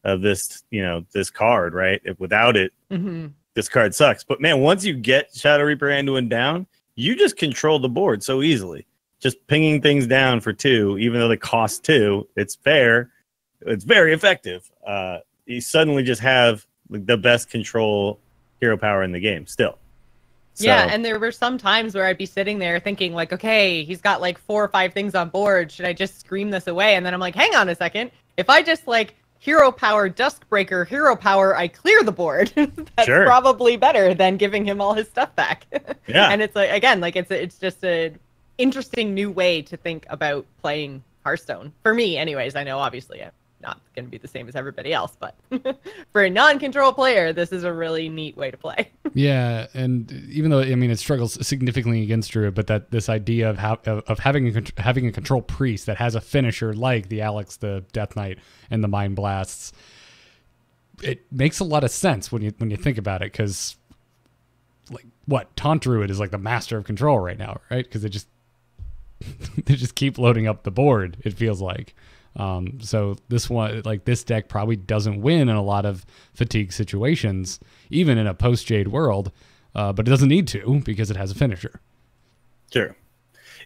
this, you know, this card, right? Without it, this card sucks. But man, once you get Shadow Reaper Anduin down, you just control the board so easily. Just pinging things down for 2, even though they cost 2, it's fair. It's very effective. You suddenly just have the best control hero power in the game still. So, yeah, and there were some times where I'd be sitting there thinking like, okay, he's got like 4 or 5 things on board. Should I just scream this away? And then I'm like, hang on a second. If I just like hero power, Duskbreaker, hero power, I clear the board. That's probably better than giving him all his stuff back. Yeah. And it's like, again, like it's just an interesting new way to think about playing Hearthstone. For me, anyways. I know obviously I'm not going to be the same as everybody else, but for a non-control player, this is a really neat way to play. Yeah, and even though, I mean, it struggles significantly against Druid, but that this idea of having a control priest that has a finisher like the Alex, the Death Knight, and the Mind Blasts, it makes a lot of sense when you think about it, because like what Taunt Druid is like the master of control right now, right? Because they just keep loading up the board. It feels like. So this one, like this deck probably doesn't win in a lot of fatigue situations, even in a post-Jade world, but it doesn't need to because it has a finisher. Sure.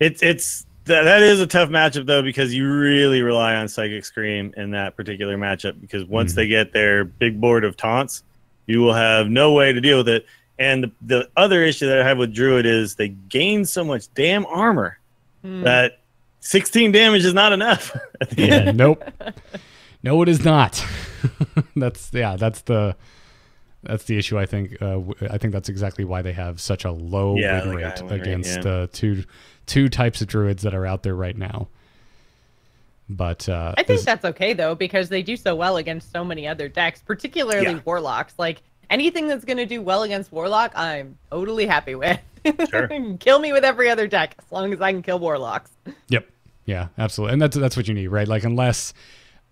That is a tough matchup though, because you really rely on Psychic Scream in that particular matchup, because once they get their big board of taunts, you will have no way to deal with it. And the other issue that I have with Druid is they gain so much damn armor that 16 damage is not enough. Yeah, nope. No, it is not. That's the issue. I think that's exactly why they have such a low win rate against two types of druids that are out there right now. But I think that's okay though, because they do so well against so many other decks, particularly warlocks. Like anything that's going to do well against warlock, I'm totally happy with. Sure. Kill me with every other deck as long as I can kill warlocks. Yep. Yeah, absolutely. And that's what you need, right? Like unless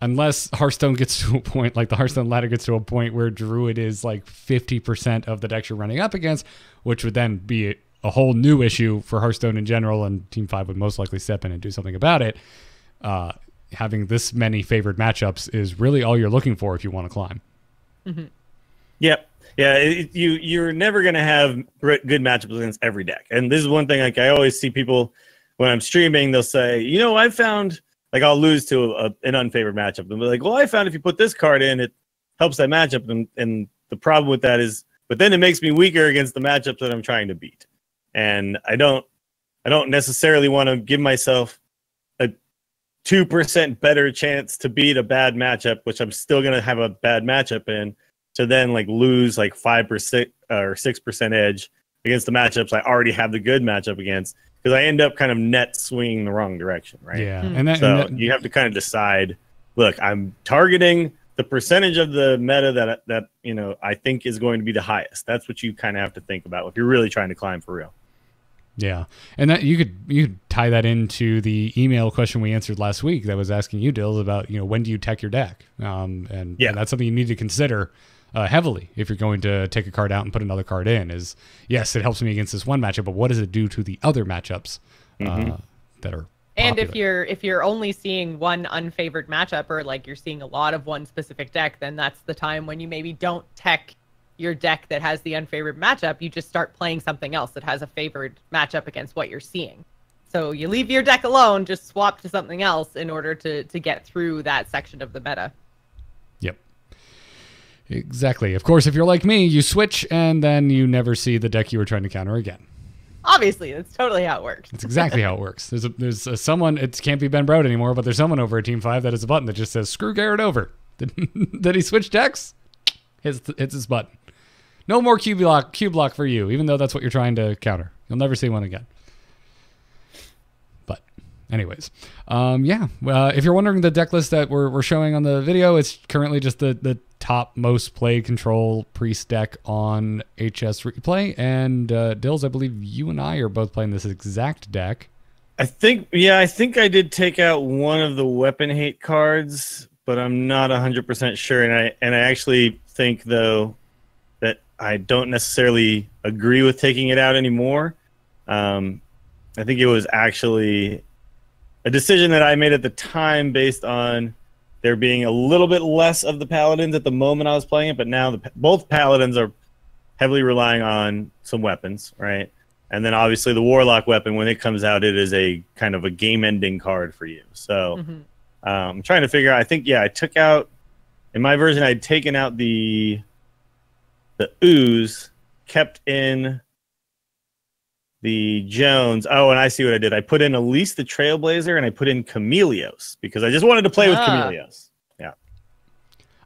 Hearthstone gets to a point, like the Hearthstone ladder gets to a point where Druid is like 50% of the decks you're running up against, which would then be a whole new issue for Hearthstone in general, and Team 5 would most likely step in and do something about it. Having this many favored matchups is really all you're looking for if you want to climb. Yep. Yeah, you're never going to have good matchups against every deck. And this is one thing, like I always see people when I'm streaming, they'll say, you know, I found, like I'll lose to an unfavored matchup. They'll be like, well, I found if you put this card in, it helps that matchup. And the problem with that is, but then it makes me weaker against the matchups that I'm trying to beat. And I don't necessarily want to give myself a 2% better chance to beat a bad matchup, which I'm still going to have a bad matchup in, to then like lose like 5% or 6% edge against the matchups I already have the good matchup against, because I end up kind of net swinging the wrong direction, right? Yeah, so you have to kind of decide, look, I'm targeting the percentage of the meta that you know I think is going to be the highest. That's what you kind of have to think about if you're really trying to climb for real. Yeah, and that you could tie that into the email question we answered last week that was asking you, Dills, about, you know, when do you tech your deck, and that's something you need to consider heavily if you're going to take a card out and put another card in. Is yes, it helps me against this one matchup, but what does it do to the other matchups that are And popular. if you're only seeing one unfavored matchup, or like you're seeing a lot of one specific deck, then that's the time when you maybe don't tech your deck that has the unfavored matchup. You just start playing something else that has a favored matchup against what you're seeing. So you leave your deck alone, just swap to something else in order to get through that section of the meta. Yep. Exactly. Of course, if you're like me, you switch and then you never see the deck you were trying to counter again. Obviously, that's totally how it works. That's exactly how it works. There's someone, it can't be Ben Broad anymore, but there's someone over at Team 5 that has a button that just says, screw Garrett over. Did he switch decks? Hits his button. No more Q block for you, even though that's what you're trying to counter. You'll never see one again. But anyways, if you're wondering the deck list that we're showing on the video, it's currently just the top most played control priest deck on HS Replay. And Dills, I believe you and I are both playing this exact deck. I think I did take out one of the weapon hate cards, but I'm not 100% sure. And I actually think, though, that I don't necessarily agree with taking it out anymore. I think it was actually a decision that I made at the time based on there being a little bit less of the paladins at the moment I was playing it, but now both paladins are heavily relying on some weapons, right? And then obviously the warlock weapon, when it comes out, it is a kind of a game-ending card for you. So I'm trying to figure out. I think I took out in my version. I'd taken out the ooze, kept in the Jones. Oh, and I see what I did. I put in Elise the Trailblazer, and I put in Chameleos because I just wanted to play with Chameleos. Yeah.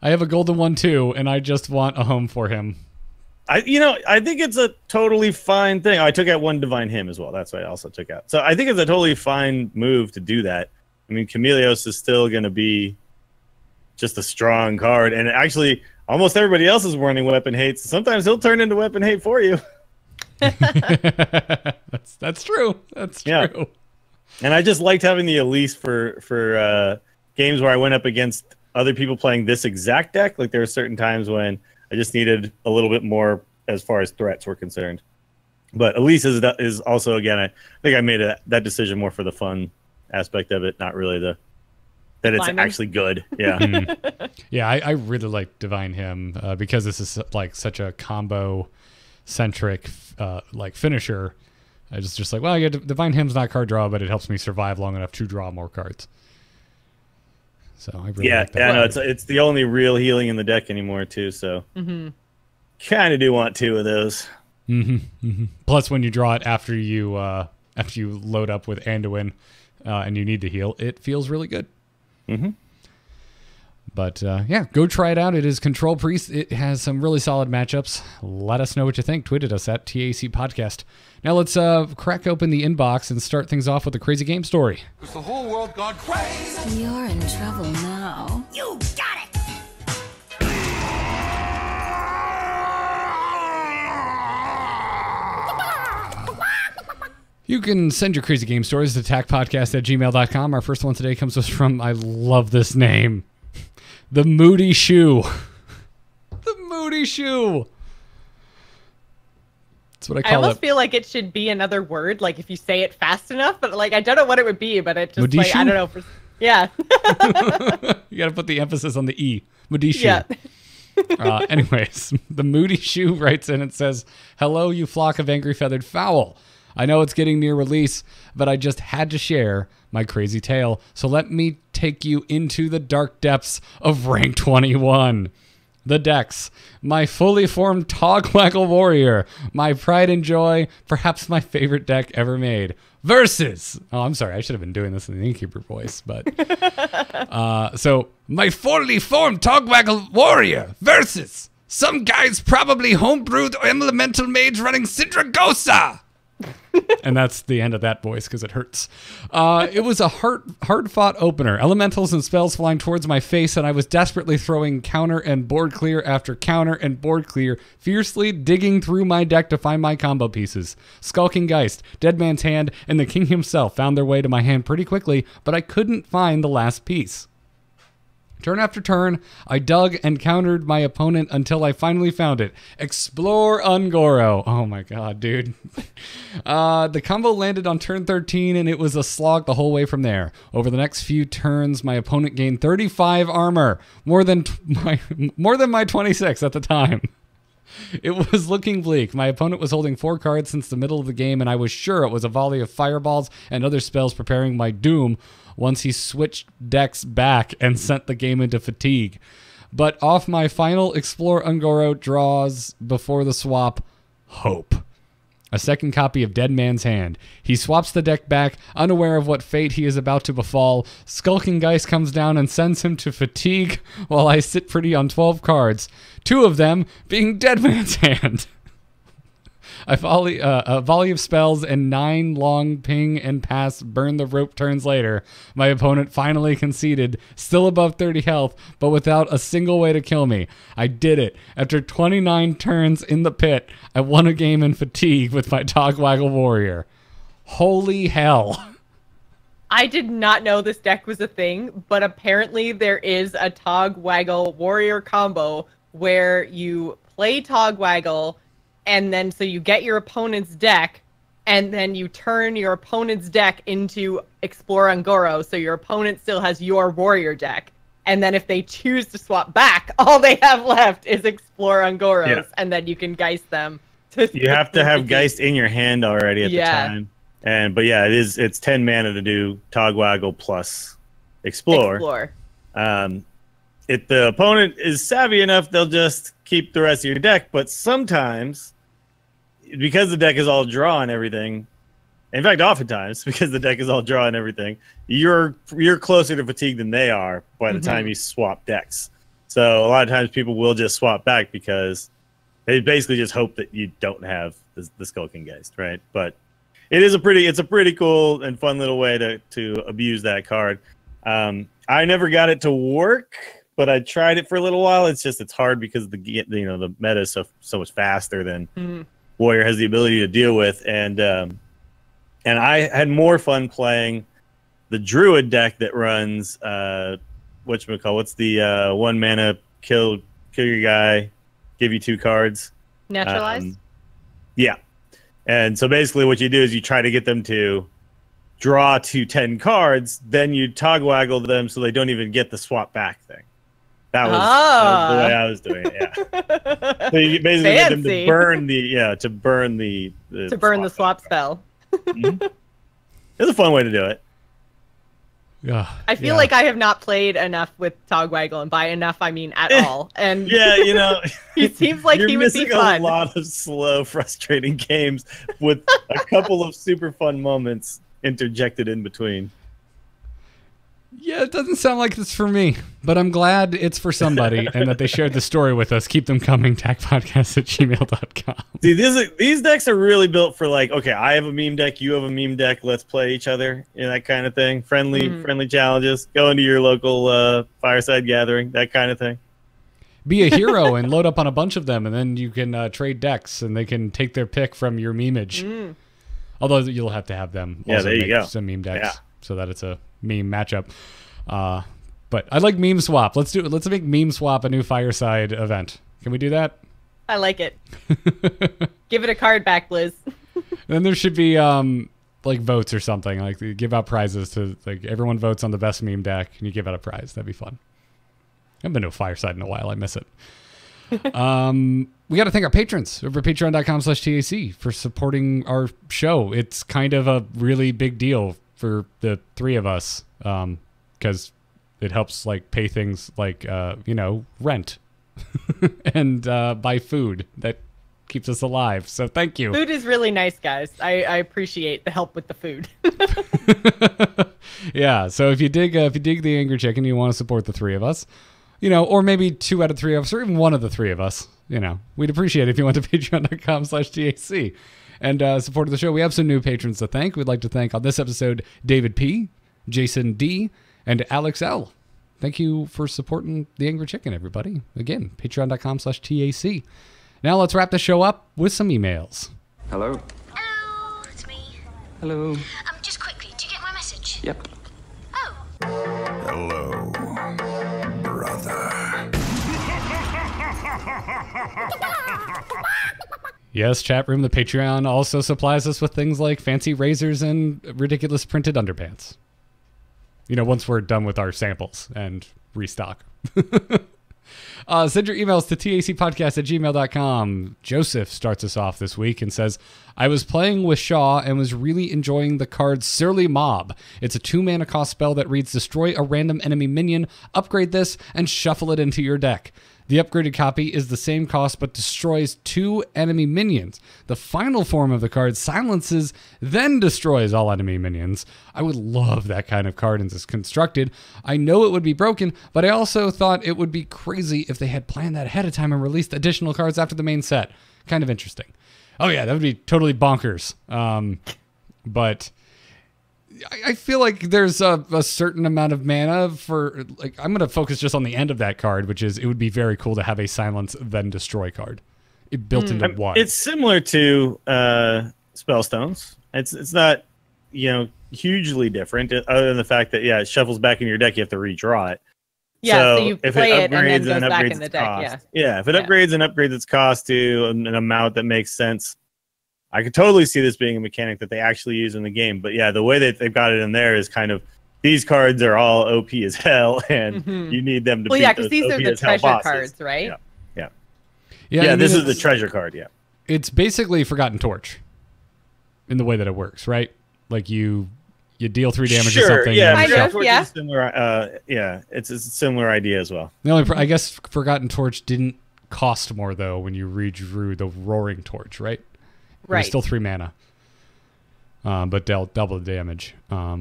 I have a golden one too, and I just want a home for him. I think it's a totally fine thing. Oh, I took out one Divine Hymn as well. That's what I also took out. So I think it's a totally fine move to do that. I mean, Chameleos is still going to be just a strong card, and actually, almost everybody else is running weapon hates. Sometimes he'll turn into weapon hate for you. That's true. That's true. Yeah. And I just liked having the Elise for games where I went up against other people playing this exact deck. Like there are certain times when I just needed a little bit more as far as threats were concerned. But Elise is also, again, I think I made that decision more for the fun aspect of it, not really that it's actually good. Yeah. Yeah, I really like Divine Hymn because this is like such a combo centric finisher. I just like, well, Divine Hymn's not card draw, but it helps me survive long enough to draw more cards. So I really like that. Yeah, no, it's the only real healing in the deck anymore too. So kind of do want two of those. Plus, when you draw it after you load up with Anduin and you need to heal, it feels really good. But go try it out. It is Control Priest. It has some really solid matchups. Let us know what you think. Tweet at us at TAC Podcast. Now let's crack open the inbox and start things off with a crazy game story. Is the whole world gone crazy? You're in trouble now. You got it! You can send your crazy game stories to tacpodcast@gmail.com. Our first one today comes to us from, I love this name, The Moody Shoe. The Moody Shoe. That's what I call it. I almost feel like it should be another word, like if you say it fast enough, but like I don't know what it would be, but it just like, I don't know. Yeah. You got to put the emphasis on the E. Moody Shoe. Yeah. Anyways, The Moody Shoe writes in and says, hello, you flock of angry feathered fowl. I know it's getting near release, but I just had to share my crazy tale. So let me take you into the dark depths of rank 21. The decks. My fully formed Togwaggle Warrior. My pride and joy. Perhaps my favorite deck ever made. Versus. Oh, I'm sorry. I should have been doing this in the Innkeeper voice. But so my fully formed Togwaggle Warrior. Versus some guy's probably homebrewed elemental mage running Sindragosa. And that's the end of that voice because it hurts. It was a hard-fought opener. Elementals and spells flying towards my face, and I was desperately throwing counter and board clear after counter and board clear, fiercely digging through my deck to find my combo pieces. Skulking Geist, Dead Man's Hand, and the King himself found their way to my hand pretty quickly, but I couldn't find the last piece. Turn after turn, I dug and countered my opponent until I finally found it. Explore Ungoro. Oh my god, dude. The combo landed on turn 13, and it was a slog the whole way from there. Over the next few turns, my opponent gained 35 armor, more than my 26 at the time. It was looking bleak. My opponent was holding 4 cards since the middle of the game, and I was sure it was a volley of fireballs and other spells preparing my doom once he switched decks back and sent the game into fatigue. But off my final Explore Ungoro draws before the swap, hope. A second copy of Dead Man's Hand. He swaps the deck back, unaware of what fate he is about to befall. Skulking Geist comes down and sends him to fatigue while I sit pretty on 12 cards. 2 of them being Dead Man's Hand. A volley of spells and 9 long ping and pass burn the rope turns later. My opponent finally conceded, still above 30 health, but without a single way to kill me. I did it. After 29 turns in the pit, I won a game in fatigue with my Togwaggle Warrior. Holy hell. I did not know this deck was a thing, but apparently there is a Togwaggle Warrior combo where you play Togwaggle, and then so you get your opponent's deck, and then you turn your opponent's deck into Explore Ungoro, so your opponent still has your warrior deck. And then if they choose to swap back, all they have left is Explore Ungoros, and then you can Geist them. You have to have Geist in your hand already at the time. But yeah, it's 10 mana to do Togwaggle plus Explore. If the opponent is savvy enough, they'll just keep the rest of your deck. But sometimes, because the deck is all draw and everything, in fact, oftentimes, because the deck is all draw and everything, you're closer to fatigue than they are by the time you swap decks. So a lot of times people will just swap back because they basically just hope that you don't have the Skulking Geist, right? But it's a pretty cool and fun little way to abuse that card. I never got it to work, but I tried it for a little while. It's hard because the meta is so much faster than Warrior has the ability to deal with, and I had more fun playing the Druid deck that runs what's the 1 mana kill your guy, give you 2 cards. Naturalized? Yeah. And so basically what you do is you try to get them to draw to 10 cards, then you Togwaggle them so they don't even get the swap back thing. That was the way I was doing it. Yeah. So you basically get them to burn the swap spell. It's a fun way to do it. Yeah. I feel like I have not played enough with Togwaggle, and by enough I mean at all. And yeah, he seems like he would be fun. A lot of slow, frustrating games with a couple of super fun moments interjected in between. Yeah, it doesn't sound like it's for me, but I'm glad it's for somebody and that they shared the story with us. Keep them coming, tagpodcast@gmail.com. See, these decks are really built for okay, I have a meme deck, you have a meme deck, let's play each other, that kind of thing. Friendly challenges, go into your local fireside gathering, that kind of thing. Be a hero and load up on a bunch of them, and then you can trade decks, and they can take their pick from your memeage. Although you'll have to have them also make some meme decks so that it's a meme matchup. But I like Meme Swap. Let's make Meme Swap a new fireside event. Can we do that? I like it. Give it a card back, Blizz. Then there should be votes or something. Like you give out prizes to everyone votes on the best meme deck and you give out a prize. That'd be fun. I haven't been to a fireside in a while. I miss it. We got to thank our patrons over at patreon.com/TAC for supporting our show. It's kind of a really big deal for the 3 of us because it helps pay things like rent and buy food that keeps us alive. So thank you. Food is really nice, guys. I appreciate the help with the food. Yeah. So if you dig the Angry Chicken, you want to support the 3 of us, or maybe 2 out of 3 of us, or even 1 of the 3 of us, we'd appreciate it if you went to patreon.com/TAC and supported the show. We have some new patrons to thank. We'd like to thank on this episode David P., Jason D., and Alex L. Thank you for supporting the Angry Chicken, everybody. Again, patreon.com/TAC. Now let's wrap the show up with some emails. Hello. Hello, it's me. Hello. Just quickly, do you get my message? Yep. Oh. Hello, Yes, chat room, the Patreon also supplies us with things like fancy razors and ridiculous printed underpants. You know, once we're done with our samples and restock. Send your emails to tacpodcast@gmail.com. Joseph starts us off this week and says, I was playing with Shaw and was really enjoying the card Surly Mob. It's a 2-mana cost spell that reads destroy a random enemy minion, upgrade this, and shuffle it into your deck. The upgraded copy is the same cost but destroys 2 enemy minions. The final form of the card silences, then destroys all enemy minions. I would love that kind of card as it's constructed. I know it would be broken, but I also thought it would be crazy if they had planned that ahead of time and released additional cards after the main set. Kind of interesting. Oh yeah, that would be totally bonkers. But I feel like there's a certain amount of mana for, like, I'm going to focus just on the end of that card, which is it would be very cool to have a silence then destroy card. It built into one. It's similar to Spellstones. It's not, you know, hugely different other than the fact that, yeah, it shuffles back in your deck. You have to redraw it. Yeah, so you play it and then goes back in the deck, yeah. If it upgrades and upgrades its cost to an amount that makes sense, I could totally see this being a mechanic that they actually use in the game. But yeah, the way that they've got it in there is kind of, these cards are all OP as hell, and you need them to be because these are the treasure cards, right? Yeah, this is the treasure card, yeah. It's basically Forgotten Torch in the way that it works, right? Like you deal 3 damage or something. Yeah, similar, it's a similar idea as well. The only, I guess Forgotten Torch didn't cost more, though, when you redrew the Roaring Torch, right? Right. It was still 3 mana, but dealt double the damage. Yeah,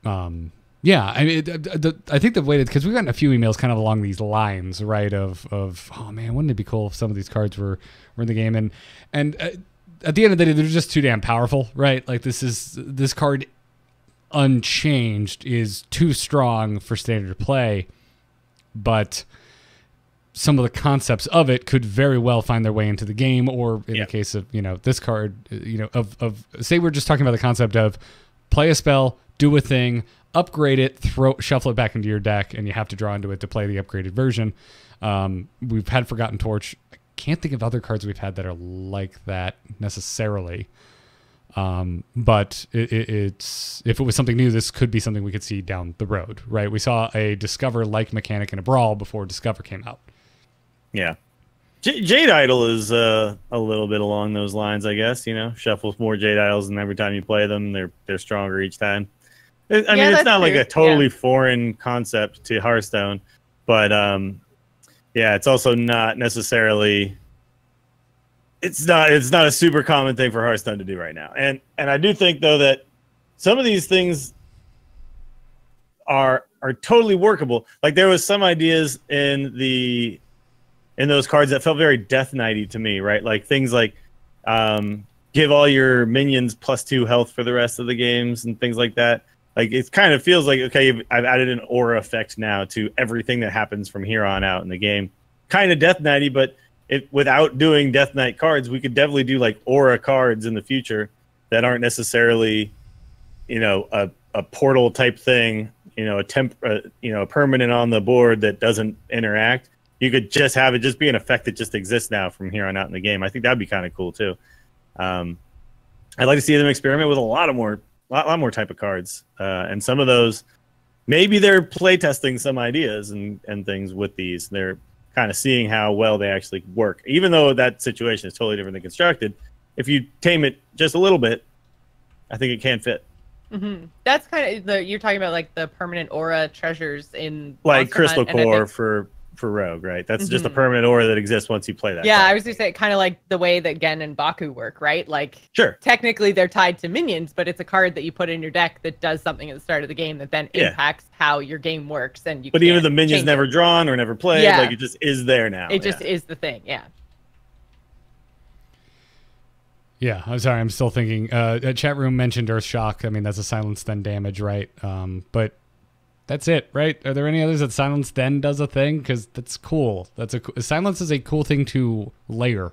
I mean, I think the way that, because we've gotten a few emails kind of along these lines, right? Of oh man, wouldn't it be cool if some of these cards were in the game? And at the end of the day, they're just too damn powerful, right? Like this card unchanged is too strong for standard play, but some of the concepts of it could very well find their way into the game, or in the case of, you know, this card, you know, of say we're just talking about the concept of play a spell, do a thing, upgrade it, shuffle it back into your deck, and you have to draw into it to play the upgraded version. We've had Forgotten Torch. I can't think of other cards we've had that are like that necessarily. But it's if it was something new, this could be something we could see down the road, right? We saw a Discover-like mechanic in a Brawl before Discover came out. Yeah. Jade Idol is a little bit along those lines, I guess. You know, shuffles more Jade Idols, and every time you play them, they're stronger each time. I mean, it's not like a totally foreign concept to Hearthstone, but yeah, it's also not necessarily. It's not a super common thing for Hearthstone to do right now, and I do think though that some of these things are totally workable. Like there was some ideas in those cards that felt very Death Knighty to me, right? Like things like give all your minions +2 health for the rest of the games and things like that. Like it kind of feels like, okay, I've added an aura effect now to everything that happens from here on out in the game. Kind of Death Knighty, but without doing Death Knight cards, we could definitely do like aura cards in the future that aren't necessarily, you know, a portal type thing, you know, a permanent on the board that doesn't interact. You could just have it just be an effect that just exists now from here on out in the game. I think that'd be kind of cool too. I'd like to see them experiment with a lot more type of cards, and some of those, maybe they're playtesting some ideas and things with these. They're kind of seeing how well they actually work, even though that situation is totally different than constructed. If you tame it just a little bit, I think it can fit. Mm-hmm. That's kind of you're talking about like the permanent aura treasures in like Crystal Core for Rogue, right? That's just a permanent aura that exists once you play that. Yeah, I was going to say kind of like the way that Gen and Baku work, right? Like, sure, technically they're tied to minions, but it's a card that you put in your deck that does something at the start of the game that then impacts how your game works. And you. But even the minions never drawn or never played, like it just is there now. It just is the thing, yeah. Yeah, I'm sorry. I'm still thinking. Chat room mentioned Earthshock. I mean, that's a silence then damage, right? But that's it, right? Are there any others that silence then does a thing? Because that's cool. Silence is a cool thing to layer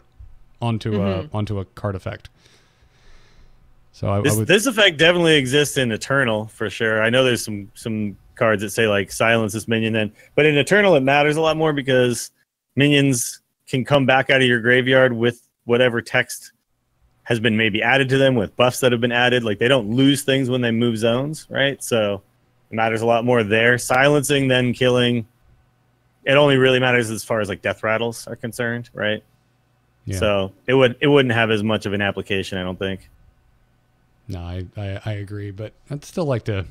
onto a card effect. So this effect definitely exists in Eternal for sure. I know there's some cards that say like silence this minion then, but in Eternal it matters a lot more because minions can come back out of your graveyard with whatever text has been maybe added to them, with buffs that have been added. Like, they don't lose things when they move zones, right? So it matters a lot more there. Silencing, then killing, it only really matters as far as like death rattles are concerned, right? Yeah. So it wouldn't have as much of an application, I don't think. No, I agree, but I'd still like to